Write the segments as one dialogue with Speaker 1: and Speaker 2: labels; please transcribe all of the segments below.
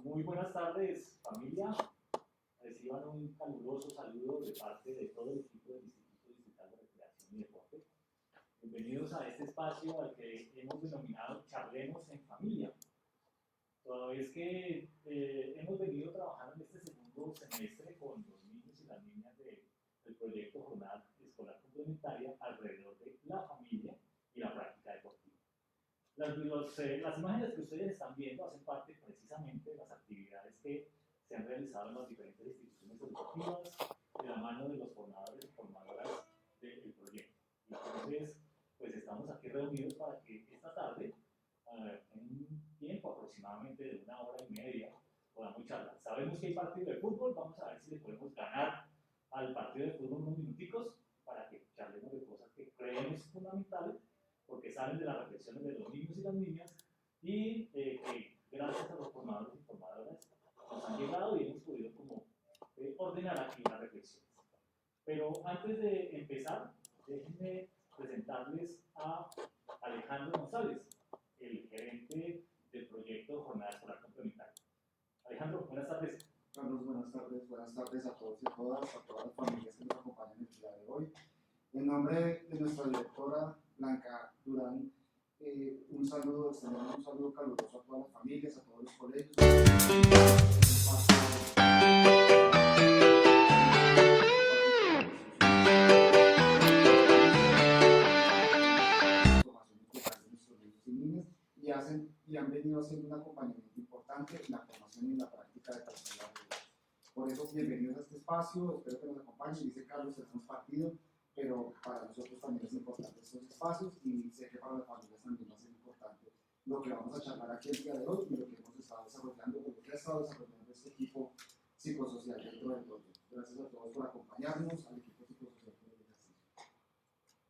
Speaker 1: Muy buenas tardes, familia. Reciban un caluroso saludo de parte de todo el equipo del Instituto Distrital de Recreación y Deporte. Bienvenidos a este espacio al que hemos denominado Charlemos en Familia. Toda vez que hemos venido trabajando en este segundo semestre con los niños y las niñas del proyecto Jornada Escolar Complementaria alrededor de la familia y la práctica deportiva. Las imágenes que ustedes están viendo hacen parte precisamente de las actividades que se han realizado en las diferentes instituciones educativas de la mano de los formadores y formadoras del proyecto. Entonces, pues estamos aquí reunidos para que esta tarde, en un tiempo aproximadamente de 1 hora y media, podamos charlar. Sabemos que hay partido de fútbol, vamos a ver si le podemos ganar al partido de fútbol unos minuticos para que charlemos de cosas que creemos fundamentales, porque salen de las reflexiones de los niños y las niñas y que gracias a los formadores y formadoras nos han llegado y hemos podido como ordenar aquí las reflexiones. Pero antes de empezar, déjenme presentarles a Alejandro González, el gerente del proyecto Jornada Escolar Complementaria. Alejandro, buenas tardes.
Speaker 2: Carlos, buenas tardes a todos y a todas las familias que nos acompañan el día de hoy. En nombre de nuestra directora Blanca Durán, extendemos un saludo caluroso a todas las familias, a todos los colegios. problemática de personas mayores. Por eso, bienvenidos a este espacio, espero que nos acompañen. Dice Carlos, tenemos partido, pero para nosotros también es importante estos espacios y sé que para las familias también va a ser importante lo que vamos a charlar aquí el día de hoy y lo que hemos estado desarrollando, o lo que ha estado desarrollando este equipo psicosocial dentro del proyecto. Gracias a todos por acompañarnos, al equipo psicosocial por el ejercicio.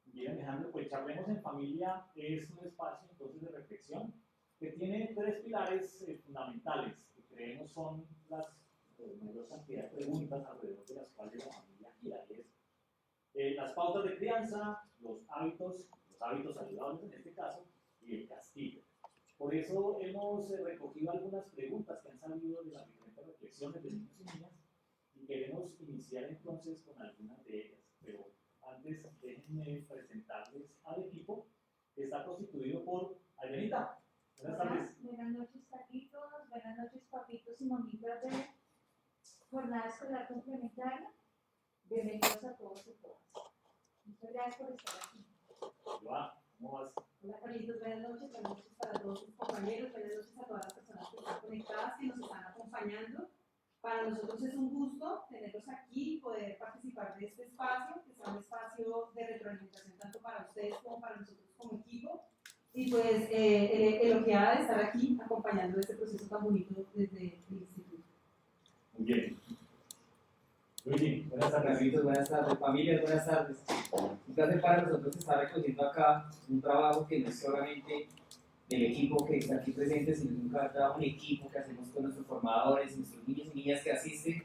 Speaker 1: Bien, Alejandro, pues Charlemos en Familia es un espacio entonces de reflexión que tiene tres pilares fundamentales que creemos son las mayor cantidad de preguntas alrededor de las cuales la familia gira, y es las pautas de crianza, los hábitos saludables en este caso, y el castigo. Por eso hemos recogido algunas preguntas que han salido de las diferentes reflexiones de niños y niñas y queremos iniciar entonces con algunas de ellas. Pero antes déjenme presentarles al equipo que está constituido por Albenita. Buenas tardes.
Speaker 3: Buenas noches, Carlitos. Buenas noches, papitos y mamitas de Jornada Escolar Complementaria. Bienvenidos a todos y todas. Muchas gracias por estar aquí.
Speaker 1: Joa, ¿cómo vas?
Speaker 3: Hola, Carlitos. Buenas noches para todos mis compañeros. Buenas noches a todas las personas que están conectadas, que nos están acompañando. Para nosotros es un gusto tenerlos aquí y poder participar de este espacio, que sea un espacio de retroalimentación tanto para ustedes como para nosotros como equipo. Y pues elogiada de estar aquí acompañando este proceso tan bonito desde el instituto.
Speaker 1: Muy bien. Luigi, buenas tardes.
Speaker 4: Carlitos, buenas tardes. Familias, buenas tardes. Un placer para nosotros estar recogiendo acá un trabajo que no es solamente del equipo que está aquí presente, sino un trabajo en equipo que hacemos con nuestros formadores, nuestros niños y niñas que asisten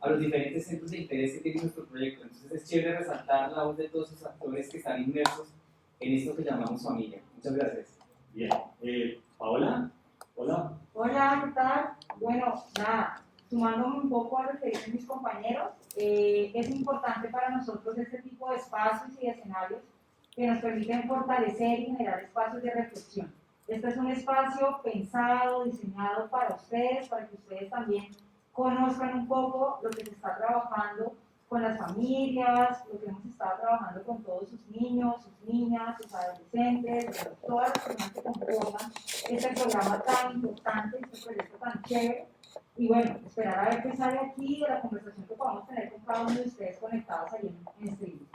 Speaker 4: a los diferentes centros de interés que tiene nuestro proyecto. Entonces es chévere resaltar la voz de todos esos actores que están inmersos en esto que llamamos familia. Muchas gracias.
Speaker 1: Bien. Paola, hola.
Speaker 3: Hola, ¿qué tal? Bueno, nada, sumándome un poco a lo que dicen mis compañeros, es importante para nosotros este tipo de espacios y escenarios que nos permiten fortalecer y generar espacios de reflexión. Este es un espacio pensado, diseñado para ustedes, para que ustedes también conozcan un poco lo que se está trabajando con las familias, lo que hemos estado trabajando con todos sus niños, sus niñas, sus adolescentes, todas las personas que conforman este programa tan importante, este proyecto tan chévere. Y bueno, esperar a ver qué sale aquí de la conversación que podamos tener con cada uno de ustedes conectados ahí en este video.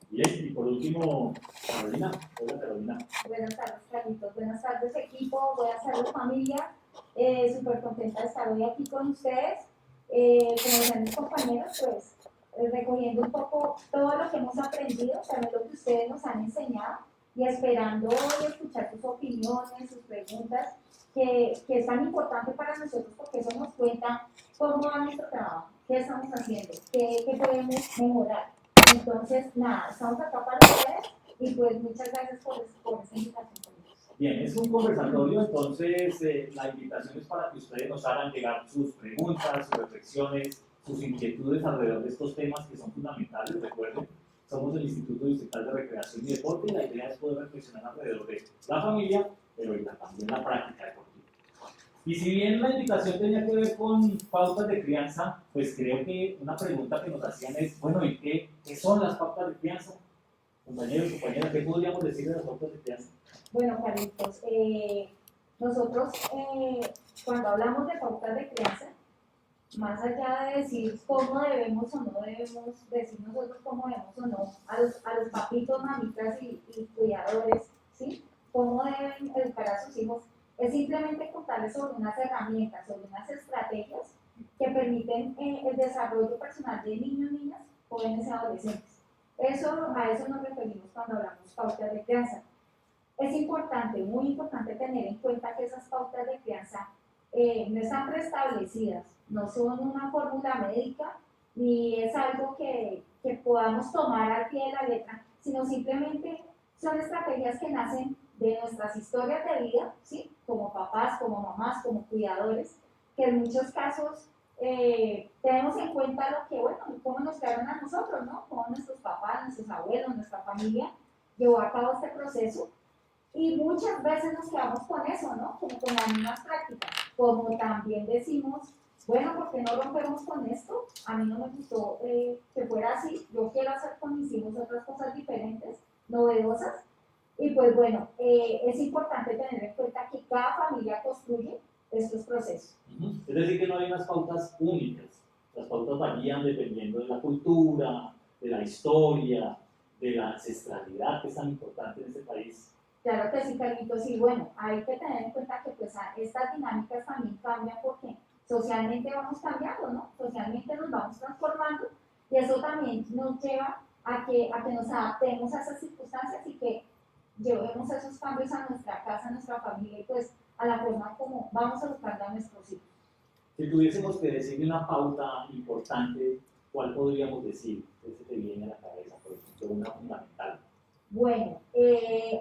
Speaker 1: Bien, y por último, Carolina. Hola, Carolina.
Speaker 5: Buenas tardes, Carlitos. Buenas tardes, equipo. Buenas tardes, familia. Súper contenta de estar hoy aquí con ustedes. Como decían mis compañeros, pues recogiendo un poco todo lo que hemos aprendido, también lo que ustedes nos han enseñado y esperando hoy escuchar sus opiniones, sus preguntas, que es tan importante para nosotros porque eso nos cuenta cómo va nuestro trabajo, qué estamos haciendo, qué podemos mejorar. Entonces, nada, estamos acá para ustedes y pues muchas gracias por esa invitación.
Speaker 1: Bien, es un conversatorio, entonces la invitación es para que ustedes nos hagan llegar sus preguntas, sus reflexiones, sus inquietudes alrededor de estos temas que son fundamentales. Recuerden, somos el Instituto Distrital de Recreación y Deporte y la idea es poder reflexionar alrededor de la familia, pero también la práctica deportiva. Y si bien la invitación tenía que ver con pautas de crianza, pues creo que una pregunta que nos hacían es, bueno, ¿y qué son las pautas de crianza? Compañeros, compañeras, ¿qué podríamos decir de las pautas de crianza?
Speaker 5: Bueno, Carlitos, nosotros cuando hablamos de pautas de crianza, más allá de decir cómo debemos o no debemos, decir nosotros cómo debemos o no a los papitos, mamitas y cuidadores, ¿sí? Cómo deben educar a sus hijos, es simplemente contarles sobre unas herramientas, sobre unas estrategias que permiten el desarrollo personal de niños, niñas, jóvenes y adolescentes. A eso nos referimos cuando hablamos de pautas de crianza. Es importante, muy importante tener en cuenta que esas pautas de crianza no están preestablecidas, no son una fórmula médica, ni es algo que podamos tomar al pie de la letra, sino simplemente son estrategias que nacen de nuestras historias de vida, ¿sí? Como papás, como mamás, como cuidadores, que en muchos casos tenemos en cuenta lo que, bueno, cómo nos crearon a nosotros, ¿no? Cómo nuestros papás, nuestros abuelos, nuestra familia llevó a cabo este proceso. Y muchas veces nos quedamos con eso, ¿no? Como con las mismas prácticas. Como también decimos, bueno, ¿por qué no rompemos con esto? A mí no me gustó que fuera así. Yo quiero hacer con mis hijos otras cosas diferentes, novedosas. Y pues bueno, es importante tener en cuenta que cada familia construye estos procesos.
Speaker 1: Es decir, que no hay unas pautas únicas. Las pautas varían dependiendo de la cultura, de la historia, de la ancestralidad, que es tan importante en este país.
Speaker 5: Claro que sí, Carlitos, y bueno, hay que tener en cuenta que pues estas dinámicas también cambian porque socialmente vamos cambiando, ¿no? Socialmente nos vamos transformando y eso también nos lleva a que nos adaptemos a esas circunstancias y que llevemos esos cambios a nuestra casa, a nuestra familia y pues a la forma como vamos educando a nuestros hijos.
Speaker 1: Si tuviésemos que decir una pauta importante, ¿cuál podríamos decir? ¿Qué se te viene a la cabeza, por ejemplo, una fundamental?
Speaker 5: Bueno,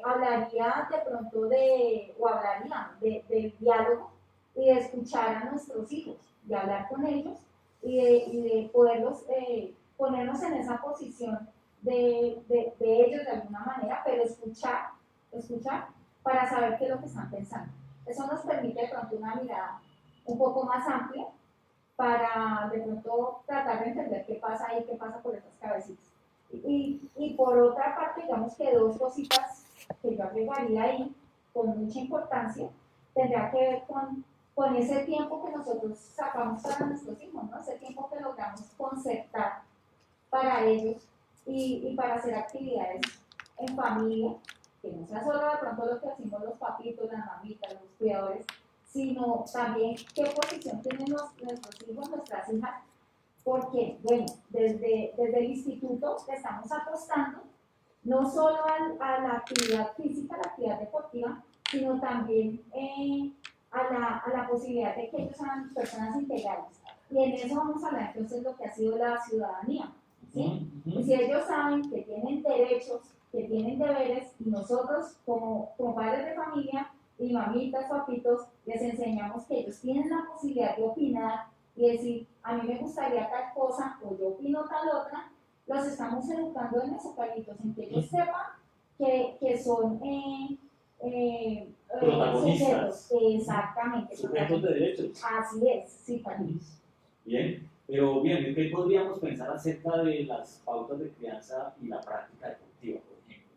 Speaker 5: hablaría de pronto del diálogo y de escuchar a nuestros hijos, de hablar con ellos y de poderlos ponernos en esa posición de ellos de alguna manera, pero escuchar para saber qué es lo que están pensando. Eso nos permite de pronto una mirada un poco más amplia para de pronto tratar de entender qué pasa ahí, qué pasa por esas cabecitas. Y por otra parte, digamos que dos cositas que yo agregaría ahí con mucha importancia, tendrá que ver con ese tiempo que nosotros sacamos para nuestros hijos, ¿no? Ese tiempo que logramos concertar para ellos y para hacer actividades en familia, que no sea solo de pronto lo que hacemos los papitos, las mamitas, los cuidadores, sino también qué posición tienen nuestros hijos, nuestras hijas, porque, bueno, desde el instituto le estamos apostando no solo a la actividad física, a la actividad deportiva, sino también a la posibilidad de que ellos sean personas integrales. Y en eso vamos a hablar entonces lo que ha sido la ciudadanía, ¿sí? Y si ellos saben que tienen derechos, que tienen deberes, y nosotros como padres de familia y mamitas, papitos, les enseñamos que ellos tienen la posibilidad de opinar y decir, a mí me gustaría tal cosa o yo opino tal otra, los estamos educando en eso, Carlitos, en que ellos sepan que son
Speaker 1: protagonistas.
Speaker 5: Exactamente.
Speaker 1: Sujetos de derechos.
Speaker 5: Así es, sí, Carlitos.
Speaker 1: Bien, pero bien, ¿qué podríamos pensar acerca de las pautas de crianza y la práctica deportiva, por ejemplo?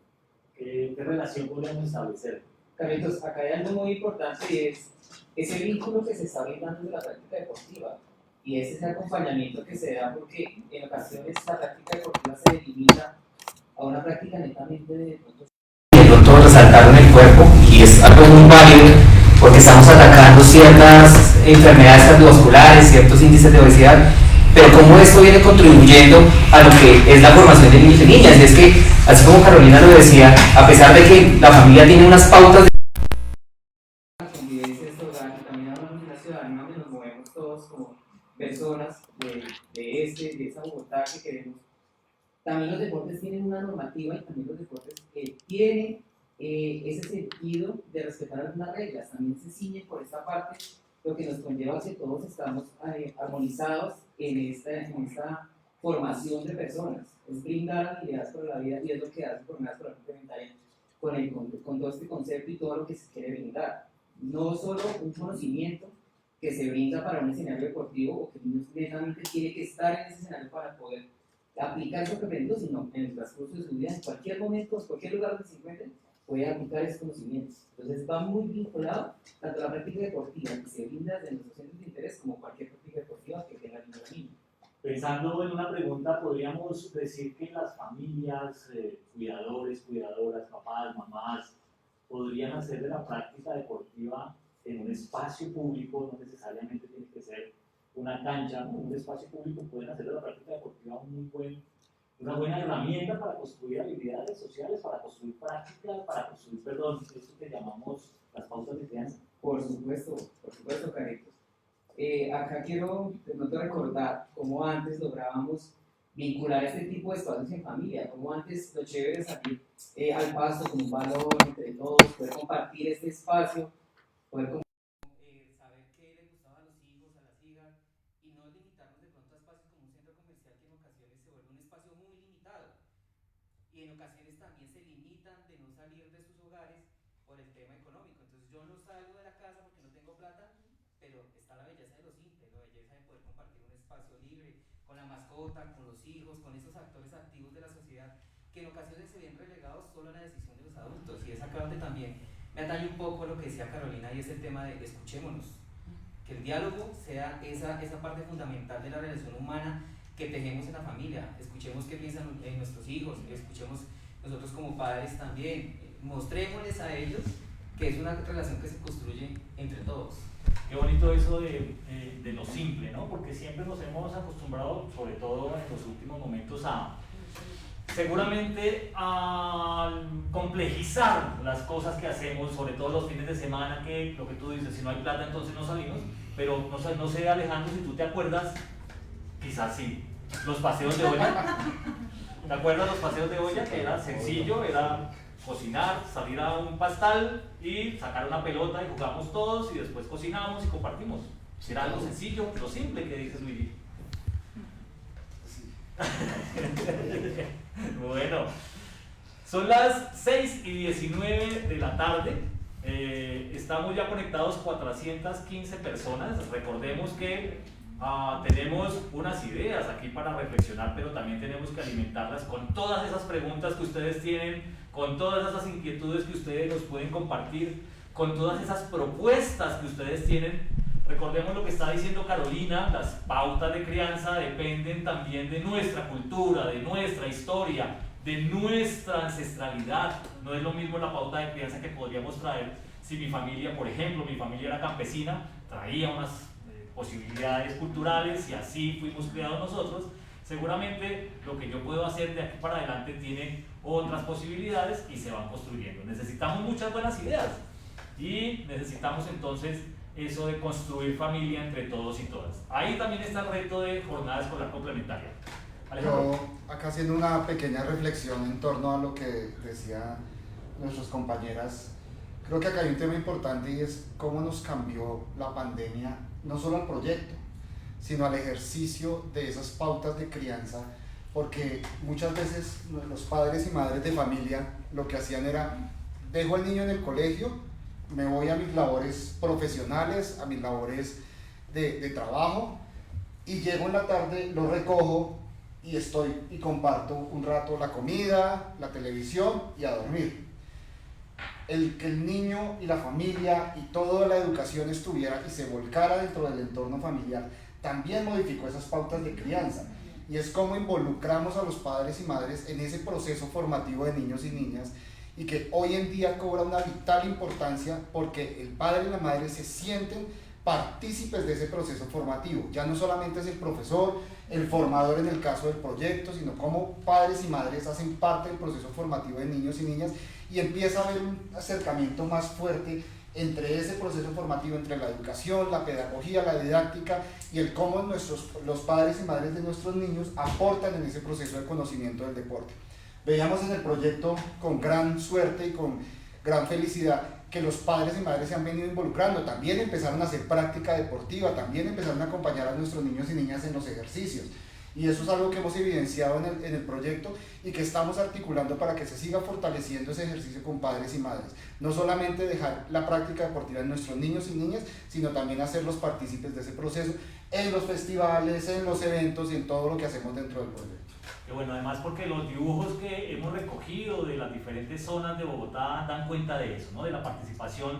Speaker 1: ¿Qué relación podríamos establecer?
Speaker 4: Carlitos, acá hay algo muy importante y es ese vínculo que se está brindando de la práctica deportiva y es ese acompañamiento que se da porque en ocasiones la práctica deportiva se limita a una práctica netamente de pronto resaltar en el cuerpo y es algo muy válido porque estamos atacando ciertas enfermedades cardiovasculares, ciertos índices de obesidad, pero cómo esto viene contribuyendo a lo que es la formación de niños y niñas. Y es que, así como Carolina lo decía, a pesar de que la familia tiene unas pautas de convivencia de este hogar, también hablamos de una ciudadanía donde nos movemos todos como personas de esta Bogotá que queremos. También los deportes tienen una normativa y también los deportes tienen ese sentido de respetar algunas reglas. También se ciñen por esta parte, lo que nos conlleva a que todos estamos armonizados en esta formación de personas. Es brindar habilidades para la vida y es lo que hace Jornadas Escolar Complementaria con todo este concepto y todo lo que se quiere brindar. No solo un conocimiento que se brinda para un escenario deportivo o que el niño netamente tiene que estar en ese escenario para poder aplicar eso que aprendió, sino en el transcurso de su vida, en cualquier momento, en cualquier lugar donde se encuentre, puede aplicar esos conocimientos. Entonces va muy vinculado tanto a la práctica deportiva que se brinda desde nuestros centros de interés como cualquier práctica deportiva que tenga el niño.
Speaker 1: Pensando en una pregunta, podríamos decir que las familias, cuidadores, cuidadoras, papás, mamás, podrían hacer de la práctica deportiva en un espacio público, no necesariamente tiene que ser una cancha, ¿no? Un espacio público, pueden hacer de la práctica deportiva una buena herramienta para construir habilidades sociales, para construir prácticas, para construir, esto que llamamos las pautas de crianza.
Speaker 4: Por supuesto, Carlitos. Acá quiero de pronto recordar cómo antes lográbamos vincular este tipo de espacios en familia, cómo antes lo chévere es salir al pasto con un balón entre todos, poder compartir este espacio, poder saber qué les gustaba a los hijos, a las hijas, y no limitarnos de pronto a espacios como un centro comercial que en ocasiones se vuelve un espacio muy limitado, y en ocasiones también se limitan de no salir de sus hogares por el tema económico. Entonces yo no salgo de la casa porque no tengo plata, pero está la belleza de lo simple, la belleza de poder compartir un espacio libre con la mascota, con los hijos, con esos actores activos de la sociedad que en ocasiones se ven relegados solo a la decisión de los adultos. Y es acá donde también me atañe un poco lo que decía Carolina y es el tema de escuchémonos. que el diálogo sea esa parte fundamental de la relación humana que tejemos en la familia. Escuchemos qué piensan nuestros hijos, escuchemos nosotros como padres también, mostrémosles a ellos que es una relación que se construye entre todos.
Speaker 1: Qué bonito eso de lo simple, ¿no? Porque siempre nos hemos acostumbrado, sobre todo en los últimos momentos, seguramente a complejizar las cosas que hacemos, sobre todo los fines de semana, que lo que tú dices, si no hay plata entonces no salimos, pero no sé Alejandro, si tú te acuerdas, quizás sí, los paseos de olla. ¿Te acuerdas los paseos de olla? Que era sencillo, era cocinar, salir a un pastal y sacar una pelota y jugamos todos y después cocinamos y compartimos. Era algo sencillo, lo simple que dices, Luigi. Bueno, son las 6:19 de la tarde. Estamos ya conectados 415 personas. Recordemos que tenemos unas ideas aquí para reflexionar, pero también tenemos que alimentarlas con todas esas preguntas que ustedes tienen, con todas esas inquietudes que ustedes nos pueden compartir, con todas esas propuestas que ustedes tienen. Recordemos lo que está diciendo Carolina, las pautas de crianza dependen también de nuestra cultura, de nuestra historia, de nuestra ancestralidad. No es lo mismo la pauta de crianza que podríamos traer si mi familia, por ejemplo, mi familia era campesina, traía unas posibilidades culturales y así fuimos criados nosotros. Seguramente lo que yo puedo hacer de aquí para adelante tiene otras posibilidades y se van construyendo. Necesitamos muchas buenas ideas y necesitamos entonces eso de construir familia entre todos y todas. Ahí también está el reto de jornada escolar complementaria. Alejandro.
Speaker 2: Yo acá haciendo una pequeña reflexión en torno a lo que decían nuestras compañeras, creo que acá hay un tema importante y es cómo nos cambió la pandemia, no solo al proyecto, sino al ejercicio de esas pautas de crianza, porque muchas veces los padres y madres de familia lo que hacían era, dejo al niño en el colegio, me voy a mis labores profesionales, a mis labores de trabajo, y llego en la tarde, lo recojo y estoy y comparto un rato la comida, la televisión y a dormir. El que el niño y la familia y toda la educación estuviera y se volcara dentro del entorno familiar también modificó esas pautas de crianza, y es cómo involucramos a los padres y madres en ese proceso formativo de niños y niñas, y que hoy en día cobra una vital importancia porque el padre y la madre se sienten partícipes de ese proceso formativo. Ya no solamente es el profesor, el formador en el caso del proyecto, sino como padres y madres hacen parte del proceso formativo de niños y niñas, y empieza a haber un acercamiento más fuerte entre ese proceso formativo, entre la educación, la pedagogía, la didáctica y el cómo los padres y madres de nuestros niños aportan en ese proceso de conocimiento del deporte. Veíamos en el proyecto con gran suerte y con gran felicidad que los padres y madres se han venido involucrando, también empezaron a hacer práctica deportiva, también empezaron a acompañar a nuestros niños y niñas en los ejercicios. Y eso es algo que hemos evidenciado en el proyecto y que estamos articulando para que se siga fortaleciendo ese ejercicio con padres y madres. No solamente dejar la práctica deportiva en nuestros niños y niñas, sino también hacerlos partícipes de ese proceso en los festivales, en los eventos y en todo lo que hacemos dentro del proyecto.
Speaker 1: Que bueno, además porque los dibujos que hemos recogido de las diferentes zonas de Bogotá dan cuenta de eso, ¿no? De la participación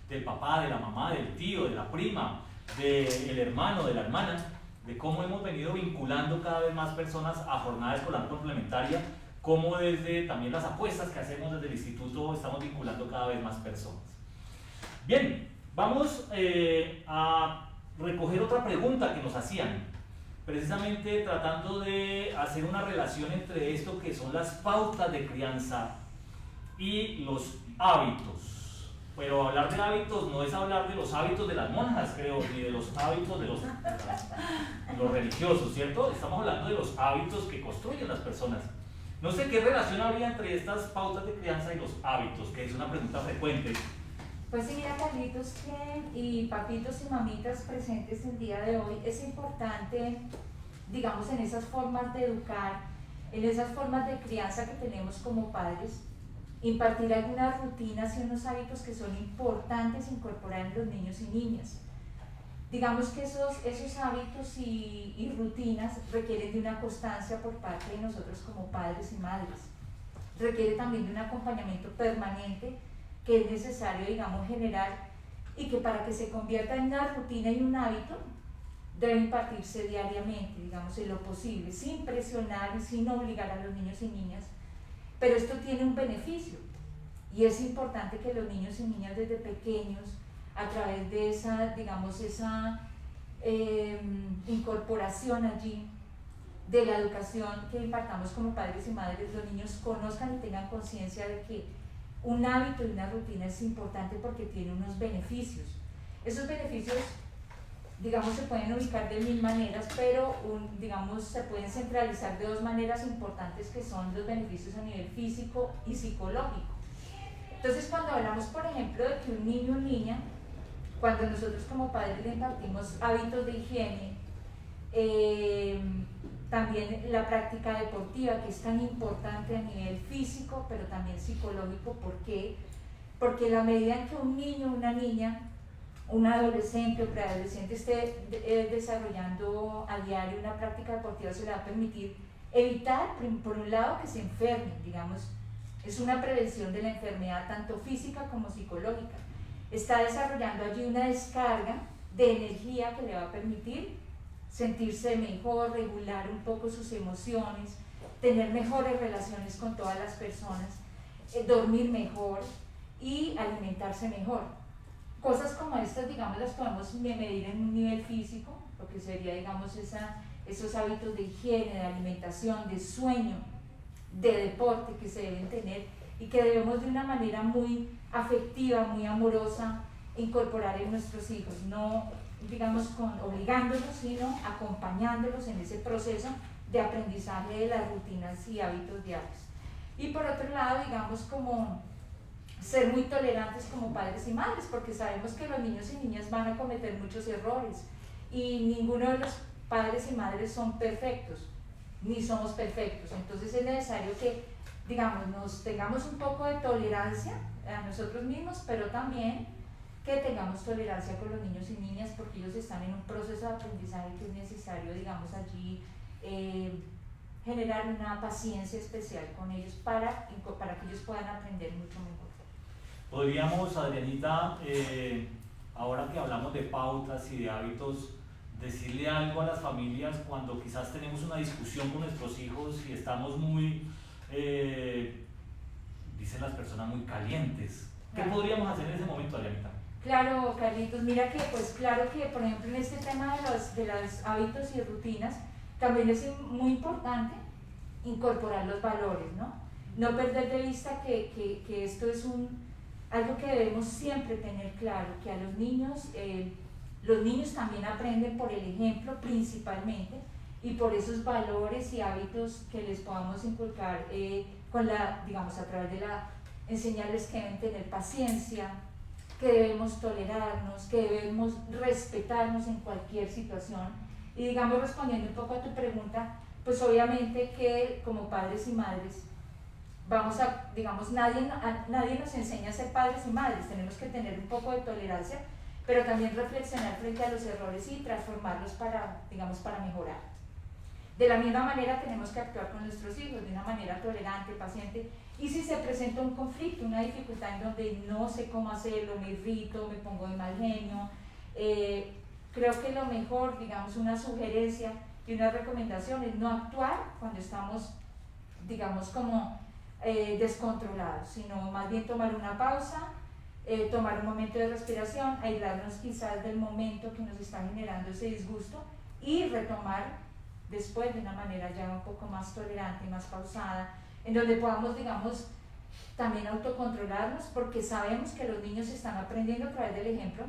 Speaker 1: del papá, de la mamá, del tío, de la prima, del hermano, de la hermana, de cómo hemos venido vinculando cada vez más personas a jornada escolar complementaria, cómo desde también las apuestas que hacemos desde el instituto estamos vinculando cada vez más personas. Bien, vamos a recoger otra pregunta que nos hacían, precisamente tratando de hacer una relación entre esto que son las pautas de crianza y los hábitos. Pero hablar de hábitos no es hablar de los hábitos de las monjas, creo, ni de los hábitos de los religiosos, ¿cierto? Estamos hablando de los hábitos que construyen las personas. No sé qué relación habría entre estas pautas de crianza y los hábitos, que es una pregunta frecuente.
Speaker 3: Pues sí, mira, Carlitos, y papitos y mamitas presentes el día de hoy, es importante, digamos, en esas formas de educar, en esas formas de crianza que tenemos como padres, impartir algunas rutinas y unos hábitos que son importantes incorporar en los niños y niñas. Digamos que esos hábitos y rutinas requieren de una constancia por parte de nosotros como padres y madres. Requiere también de un acompañamiento permanente que es necesario, digamos, generar y que para que se convierta en una rutina y un hábito, debe impartirse diariamente, digamos, en lo posible, sin presionar y sin obligar a los niños y niñas. Pero esto tiene un beneficio, y es importante que los niños y niñas desde pequeños, a través de esa, digamos, esa incorporación allí de la educación que impartamos como padres y madres, los niños conozcan y tengan conciencia de que un hábito y una rutina es importante porque tiene unos beneficios. Esos beneficios, digamos, se pueden ubicar de mil maneras, pero digamos, se pueden centralizar de dos maneras importantes, que son los beneficios a nivel físico y psicológico. Entonces, cuando hablamos, por ejemplo, de que un niño o niña, cuando nosotros como padres le impartimos hábitos de higiene, también la práctica deportiva, que es tan importante a nivel físico, pero también psicológico. ¿Por qué? Porque la medida en que un niño, una niña, un adolescente o preadolescente esté desarrollando a diario una práctica deportiva, se le va a permitir evitar, por un lado, que se enfermen, digamos, es una prevención de la enfermedad tanto física como psicológica. Está desarrollando allí una descarga de energía que le va a permitir sentirse mejor, regular un poco sus emociones, tener mejores relaciones con todas las personas, dormir mejor y alimentarse mejor. Cosas como estas, digamos, las podemos medir en un nivel físico, lo que sería, digamos, esos hábitos de higiene, de alimentación, de sueño, de deporte que se deben tener y que debemos de una manera muy afectiva, muy amorosa, incorporar en nuestros hijos, no, digamos, obligándolos, sino acompañándolos en ese proceso de aprendizaje de las rutinas y hábitos diarios. Y por otro lado, digamos, como ser muy tolerantes como padres y madres, porque sabemos que los niños y niñas van a cometer muchos errores y ninguno de los padres y madres son perfectos, ni somos perfectos. Entonces es necesario que, digamos, nos tengamos un poco de tolerancia a nosotros mismos, pero también que tengamos tolerancia con los niños y niñas, porque ellos están en un proceso de aprendizaje que es necesario, digamos, allí generar una paciencia especial con ellos para que ellos puedan aprender mucho mejor.
Speaker 1: Podríamos, Adrianita, ahora que hablamos de pautas y de hábitos, decirle algo a las familias cuando quizás tenemos una discusión con nuestros hijos y estamos muy, dicen las personas, muy calientes. ¿Qué podríamos hacer en ese momento, Adrianita?
Speaker 3: Claro, Carlitos, mira que, pues claro que, por ejemplo, en este tema de los hábitos y rutinas, también es muy importante incorporar los valores, ¿no? No perder de vista que esto es algo que debemos siempre tener claro, que a los niños también aprenden por el ejemplo principalmente, y por esos valores y hábitos que les podamos inculcar digamos, a través de enseñarles que deben tener paciencia, que debemos tolerarnos, que debemos respetarnos en cualquier situación. Y digamos, respondiendo un poco a tu pregunta, pues obviamente que como padres y madres digamos, nadie nos enseña a ser padres y madres, tenemos que tener un poco de tolerancia, pero también reflexionar frente a los errores y transformarlos para mejorar. De la misma manera tenemos que actuar con nuestros hijos, de una manera tolerante, paciente, y si se presenta un conflicto, una dificultad en donde no sé cómo hacerlo, me irrito, me pongo de mal genio, creo que lo mejor, digamos, una sugerencia y una recomendación es no actuar cuando estamos, digamos, como descontrolados, sino más bien tomar una pausa, tomar un momento de respiración, aislarnos quizás del momento que nos está generando ese disgusto y retomar después de una manera ya un poco más tolerante, más pausada, en donde podamos, digamos, también autocontrolarnos, porque sabemos que los niños están aprendiendo a través del ejemplo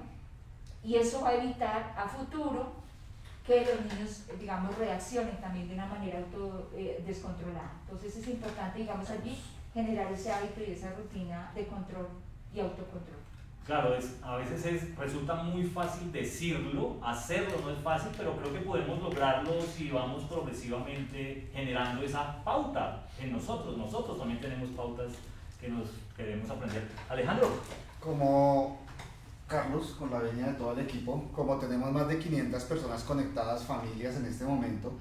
Speaker 3: y eso va a evitar a futuro que los niños, digamos, reaccionen también de una manera descontrolada. Entonces es importante, digamos, allí generar ese hábito y esa rutina de control y autocontrol.
Speaker 1: Claro, a veces resulta muy fácil decirlo, hacerlo no es fácil, pero creo que podemos lograrlo si vamos progresivamente generando esa pauta en nosotros. Nosotros también tenemos pautas que debemos aprender. Alejandro.
Speaker 2: Como Carlos, con la venia de todo el equipo, como tenemos más de 500 personas conectadas, familias en este momento,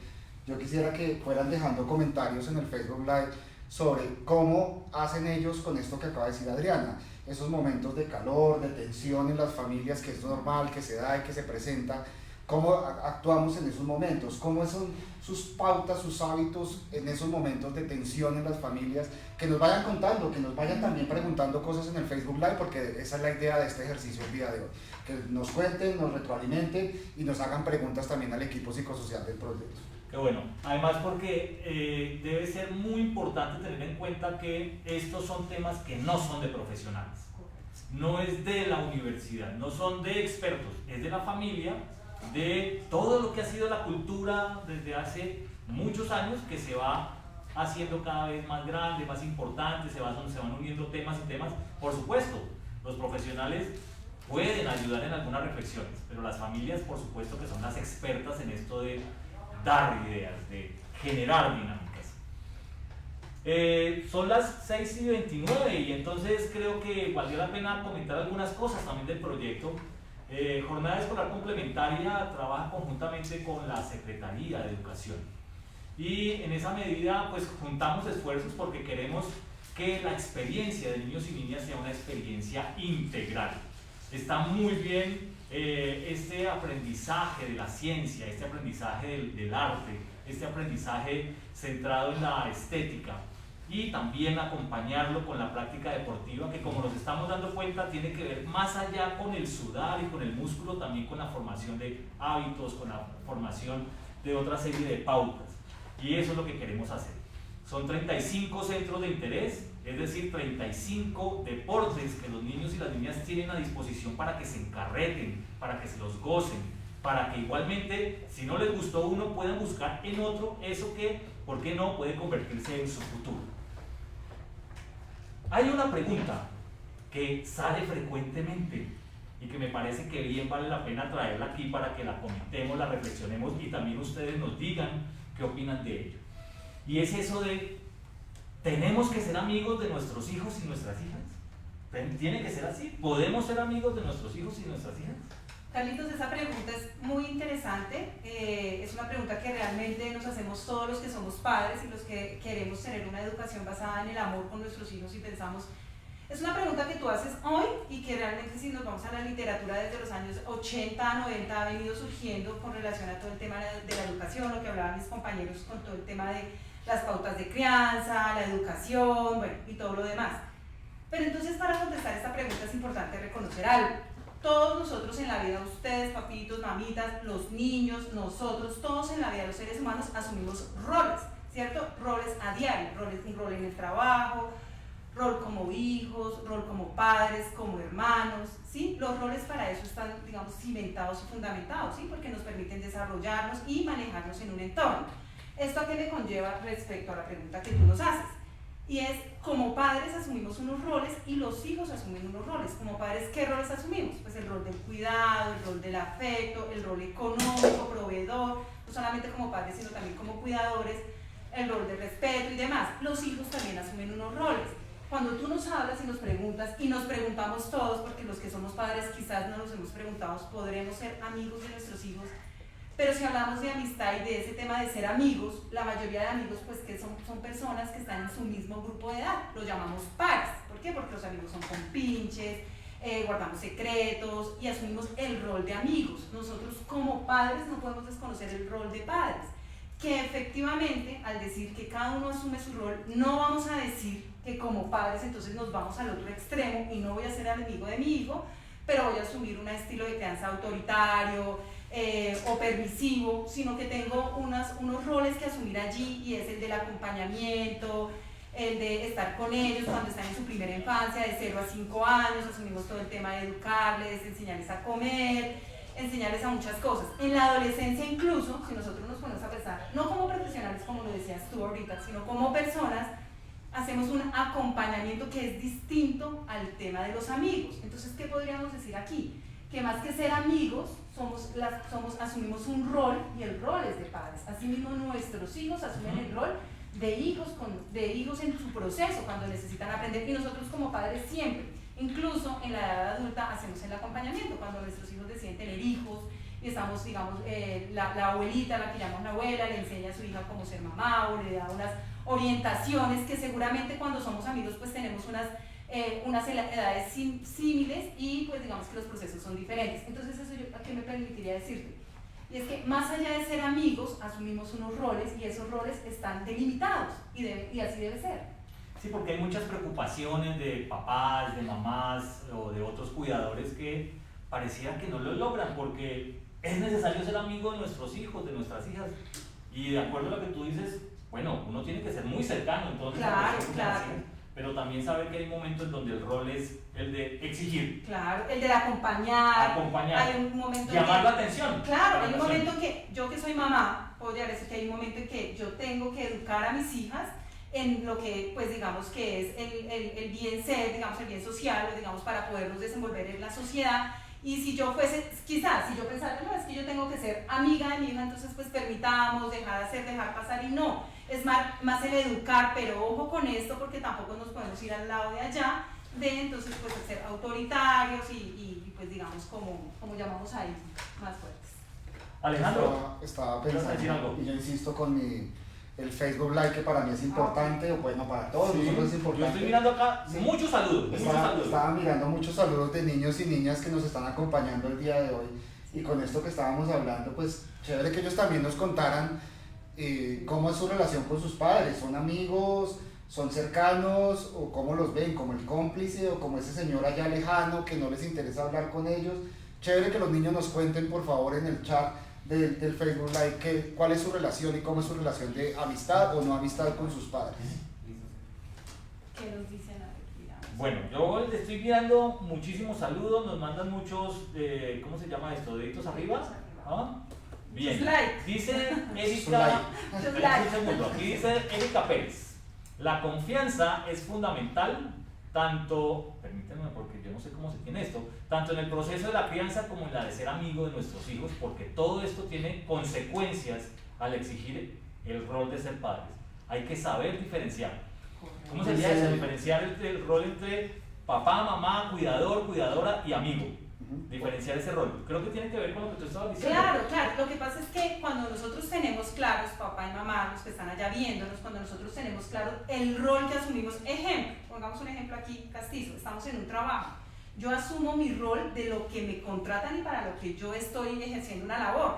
Speaker 2: yo quisiera que fueran dejando comentarios en el Facebook Live sobre cómo hacen ellos con esto que acaba de decir Adriana, esos momentos de calor, de tensión en las familias, que es normal, que se da y que se presenta, cómo actuamos en esos momentos, cómo son sus pautas, sus hábitos en esos momentos de tensión en las familias, que nos vayan contando, que nos vayan también preguntando cosas en el Facebook Live, porque esa es la idea de este ejercicio el día de hoy, que nos cuenten, nos retroalimenten y nos hagan preguntas también al equipo psicosocial del proyecto.
Speaker 1: Qué bueno, además porque debe ser muy importante tener en cuenta que estos son temas que no son de profesionales, no es de la universidad, no son de expertos, es de la familia, de todo lo que ha sido la cultura desde hace muchos años, que se va haciendo cada vez más grande, más importante, se van uniendo temas y temas. Por supuesto, los profesionales pueden ayudar en algunas reflexiones, pero las familias, por supuesto, que son las expertas en esto de dar ideas, de generar dinámicas. Son las 6:29 y entonces creo que valió la pena comentar algunas cosas también del proyecto. Jornada Escolar Complementaria trabaja conjuntamente con la Secretaría de Educación y en esa medida pues juntamos esfuerzos porque queremos que la experiencia de niños y niñas sea una experiencia integral. Está muy bien este aprendizaje de la ciencia, este aprendizaje del arte, este aprendizaje centrado en la estética y también acompañarlo con la práctica deportiva, que como nos estamos dando cuenta tiene que ver más allá con el sudar y con el músculo, también con la formación de hábitos, con la formación de otra serie de pautas, y eso es lo que queremos hacer. Son 35 centros de interés, es decir, 35 deportes que los niños y las niñas tienen a disposición para que se encarreten, para que se los gocen, para que igualmente, si no les gustó uno, puedan buscar en otro eso que, ¿por qué no?, puede convertirse en su futuro. Hay una pregunta que sale frecuentemente y que me parece que bien vale la pena traerla aquí para que la comentemos, la reflexionemos y también ustedes nos digan qué opinan de ello. Y es eso de, ¿tenemos que ser amigos de nuestros hijos y nuestras hijas? ¿Tiene que ser así? ¿Podemos ser amigos de nuestros hijos y nuestras hijas?
Speaker 6: Carlitos, esa pregunta es muy interesante, es una pregunta que realmente nos hacemos todos los que somos padres y los que queremos tener una educación basada en el amor con nuestros hijos y pensamos, es una pregunta que tú haces hoy y que realmente si nos vamos a la literatura desde los años 80, 90 ha venido surgiendo con relación a todo el tema de la educación, lo que hablaban mis compañeros con todo el tema de las pautas de crianza, la educación, bueno, y todo lo demás. Pero entonces para contestar esta pregunta es importante reconocer algo. Todos nosotros en la vida, ustedes, papitos, mamitas, los niños, nosotros, todos en la vida de los seres humanos asumimos roles, ¿cierto? Roles a diario, un rol en el trabajo, rol como hijos, rol como padres, como hermanos, ¿sí? Los roles para eso están, digamos, cimentados y fundamentados, ¿sí? Porque nos permiten desarrollarnos y manejarnos en un entorno. ¿Esto a qué me conlleva respecto a la pregunta que tú nos haces? Y es, como padres asumimos unos roles y los hijos asumen unos roles. Como padres, ¿qué roles asumimos? Pues el rol del cuidado, el rol del afecto, el rol económico, proveedor, no solamente como padres, sino también como cuidadores, el rol de respeto y demás. Los hijos también asumen unos roles. Cuando tú nos hablas y nos preguntas, y nos preguntamos todos, porque los que somos padres quizás no nos hemos preguntado, ¿podremos ser amigos de nuestros hijos? Pero si hablamos de amistad y de ese tema de ser amigos, la mayoría de amigos pues que son personas que están en su mismo grupo de edad, los llamamos pares. ¿Por qué? Porque los amigos son compinches, guardamos secretos y asumimos el rol de amigos. Nosotros como padres no podemos desconocer el rol de padres, que efectivamente al decir que cada uno asume su rol, no vamos a decir que como padres entonces nos vamos al otro extremo y no voy a ser amigo de mi hijo, pero voy a asumir un estilo de crianza autoritario, o permisivo, sino que tengo unos roles que asumir allí y es el del acompañamiento, el de estar con ellos cuando están en su primera infancia, de 0 a 5 años, asumimos todo el tema de educarles, enseñarles a comer, enseñarles a muchas cosas. En la adolescencia incluso, si nosotros nos ponemos a pensar, no como profesionales como lo decías tú ahorita, sino como personas, hacemos un acompañamiento que es distinto al tema de los amigos. Entonces, ¿qué podríamos decir aquí? Que más que ser amigos, asumimos un rol y el rol es de padres. Asimismo, nuestros hijos asumen el rol de hijos en su proceso cuando necesitan aprender y nosotros como padres siempre, incluso en la edad adulta, hacemos el acompañamiento cuando nuestros hijos deciden tener hijos y estamos, digamos, la abuelita, la que llamamos la abuela, le enseña a su hija cómo ser mamá o le da unas orientaciones que seguramente cuando somos amigos pues tenemos unas edades similares y pues digamos que los procesos son diferentes. Entonces eso yo, ¿qué me permitiría decirte? Y es que más allá de ser amigos, asumimos unos roles y esos roles están delimitados y así debe ser.
Speaker 1: Sí, porque hay muchas preocupaciones de papás, de mamás o de otros cuidadores que pareciera que no lo logran porque es necesario ser amigo de nuestros hijos, de nuestras hijas. Y de acuerdo a lo que tú dices, bueno, uno tiene que ser muy cercano, entonces,
Speaker 6: claro, claro.
Speaker 1: Pero también saber que hay momentos en donde el rol es el de exigir.
Speaker 6: Claro, el de acompañar. Hay un momento
Speaker 1: llamar la atención.
Speaker 6: Claro, hay un momento en que yo que soy mamá, podría decir que hay un momento en que yo tengo que educar a mis hijas en lo que, pues digamos que es el bien ser, digamos el bien social, digamos para podernos desenvolver en la sociedad. Y si yo fuese, quizás, si yo pensara, no, es que yo tengo que ser amiga de mi hija, entonces pues permitamos, dejar hacer, dejar pasar y no. Es más el educar, pero ojo con esto porque tampoco nos podemos ir al lado de allá, de entonces pues ser autoritarios y pues digamos como llamamos ahí, más fuertes.
Speaker 1: Alejandro,
Speaker 2: estaba pensando, y yo insisto con el Facebook Live que para mí es importante, o bueno, para todos
Speaker 1: sí,
Speaker 2: nosotros es importante.
Speaker 1: Yo estoy mirando acá muchos saludos.
Speaker 2: Estaba mirando muchos saludos de niños y niñas que nos están acompañando el día de hoy, y con esto que estábamos hablando, pues chévere que ellos también nos contaran cómo es su relación con sus padres. ¿Son amigos? ¿Son cercanos? ¿O cómo los ven? ¿Como el cómplice o como ese señor allá lejano que no les interesa hablar con ellos? Chévere que los niños nos cuenten por favor en el chat del Facebook Live cuál es su relación y cómo es su relación de amistad o no amistad con sus padres.
Speaker 6: ¿Qué nos dicen aquí?
Speaker 1: Bueno, yo estoy mirando muchísimos saludos, nos mandan muchos, ¿cómo se llama esto? ¿Deditos arriba? ¿Ah? Bien. Dice Erika, un segundo, aquí dice Erika Pérez, la confianza es fundamental tanto, permítanme porque yo no sé cómo se tiene esto, tanto en el proceso de la crianza como en la de ser amigo de nuestros hijos, porque todo esto tiene consecuencias al exigir el rol de ser padres. Hay que saber diferenciar. ¿Cómo sería eso? Diferenciar el rol entre papá, mamá, cuidador, cuidadora y amigo. Diferenciar ese rol. Creo que tiene que ver con lo que tú estabas diciendo.
Speaker 6: Claro, claro. Lo que pasa es que cuando nosotros tenemos claros, papá y mamá, los que están allá viéndonos, cuando nosotros tenemos claro el rol que asumimos, ejemplo, pongamos un ejemplo aquí, castizo, estamos en un trabajo, yo asumo mi rol de lo que me contratan y para lo que yo estoy ejerciendo una labor.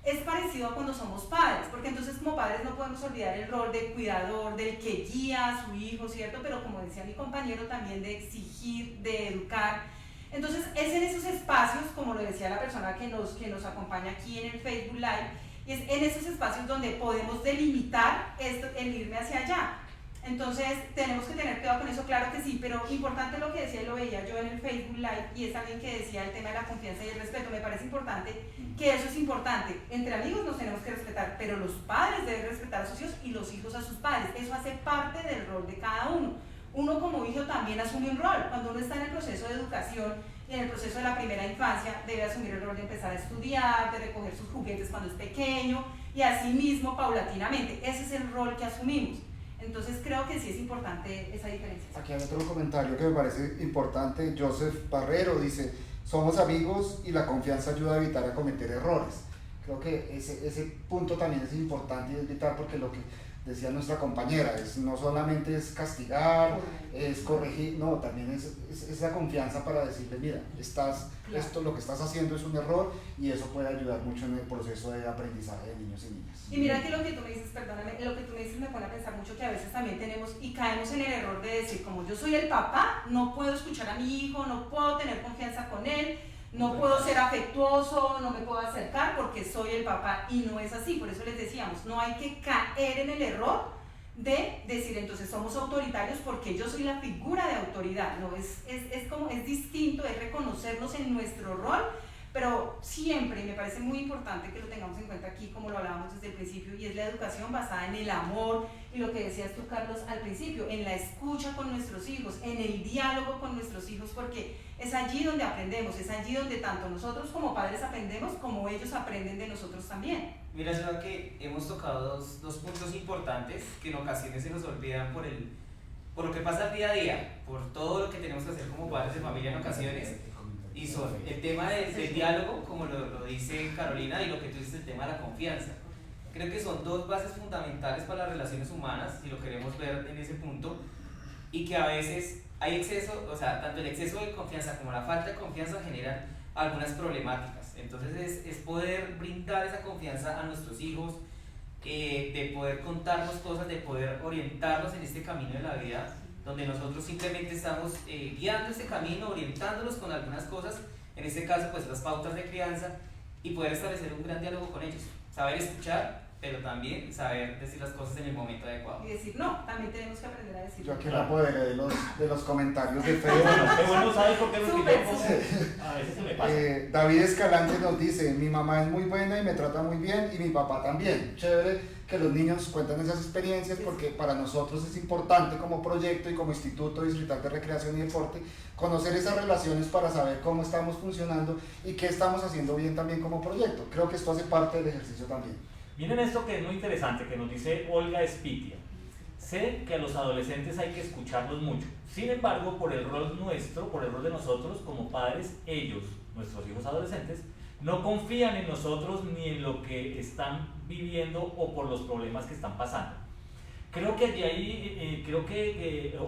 Speaker 6: Es parecido a cuando somos padres, porque entonces como padres no podemos olvidar el rol de cuidador, del que guía a su hijo, ¿cierto? Pero como decía mi compañero, también de exigir, de educar. Entonces es en esos espacios, como lo decía la persona que nos acompaña aquí en el Facebook Live, y es en esos espacios donde podemos delimitar el irme hacia allá. Entonces tenemos que tener cuidado con eso, claro que sí, pero importante lo que decía y lo veía yo en el Facebook Live, y es también que decía el tema de la confianza y el respeto. Me parece importante que eso es importante. Entre amigos nos tenemos que respetar, pero los padres deben respetar a sus hijos y los hijos a sus padres. Eso hace parte del rol de cada uno. Uno como hijo también asume un rol. Cuando uno está en el proceso de educación y en el proceso de la primera infancia, debe asumir el rol de empezar a estudiar, de recoger sus juguetes cuando es pequeño y así mismo paulatinamente. Ese es el rol que asumimos. Entonces creo que sí es importante esa diferencia.
Speaker 2: Aquí hay otro comentario que me parece importante. Joseph Barrero dice: somos amigos y la confianza ayuda a evitar a cometer errores. Creo que ese punto también es importante y es vital, porque lo que decía nuestra compañera, no solamente es castigar, es corregir, no, también es la confianza para decirle, mira, esto lo que estás haciendo es un error, y eso puede ayudar mucho en el proceso de aprendizaje de niños y niñas.
Speaker 6: Y mira que lo que tú me dices, perdóname, lo que tú me dices me pone a pensar mucho que a veces también tenemos y caemos en el error de decir, como yo soy el papá, no puedo escuchar a mi hijo, no puedo tener confianza con él, no puedo ser afectuoso, no me puedo acercar porque soy el papá, y no es así. Por eso les decíamos, no hay que caer en el error de decir entonces somos autoritarios porque yo soy la figura de autoridad. No, es distinto, es reconocernos en nuestro rol, pero siempre, y me parece muy importante que lo tengamos en cuenta aquí, como lo hablábamos desde el principio, y es la educación basada en el amor, y lo que decías tú, Carlos, al principio, en la escucha con nuestros hijos, en el diálogo con nuestros hijos, porque es allí donde aprendemos, es allí donde tanto nosotros como padres aprendemos, como ellos aprenden de nosotros también.
Speaker 4: Mira, es verdad que hemos tocado dos puntos importantes que en ocasiones se nos olvidan por lo que pasa día a día, por todo lo que tenemos que hacer como padres de familia en ocasiones. y son el tema del diálogo, como lo dice Carolina, y lo que tú dices, el tema de la confianza. Creo que son dos bases fundamentales para las relaciones humanas, si lo queremos ver en ese punto, y que a veces hay exceso, o sea, tanto el exceso de confianza como la falta de confianza generan algunas problemáticas. Entonces es poder brindar esa confianza a nuestros hijos, de poder contarnos cosas, de poder orientarlos en este camino de la vida, donde nosotros simplemente estamos guiando ese camino, orientándolos con algunas cosas, en este caso pues las pautas de crianza, y poder establecer un gran diálogo con ellos, saber escuchar, pero también saber decir las cosas en el momento adecuado.
Speaker 6: Y decir no, también tenemos que aprender a decir
Speaker 2: Yo
Speaker 6: no.
Speaker 2: aquí la apoderé de los comentarios de
Speaker 1: Qué bueno,
Speaker 2: Facebook.
Speaker 1: qué bueno, ¿sabes por qué? Porque
Speaker 6: Súper,
Speaker 1: yo como- a veces se me pasa.
Speaker 2: David Escalante nos dice, mi mamá es muy buena y me trata muy bien y mi papá también. Chévere que los niños cuenten esas experiencias porque para nosotros es importante como proyecto y como Instituto Distrital de Recreación y Deporte conocer esas relaciones para saber cómo estamos funcionando y qué estamos haciendo bien también como proyecto. Creo que esto hace parte del ejercicio también.
Speaker 1: Miren esto que es muy interesante, que nos dice Olga Espitia. Sé que a los adolescentes hay que escucharlos mucho. Sin embargo, por el rol nuestro, por el rol de nosotros como padres, ellos, nuestros hijos adolescentes, no confían en nosotros ni en lo que están viviendo o por los problemas que están pasando. Creo que de ahí,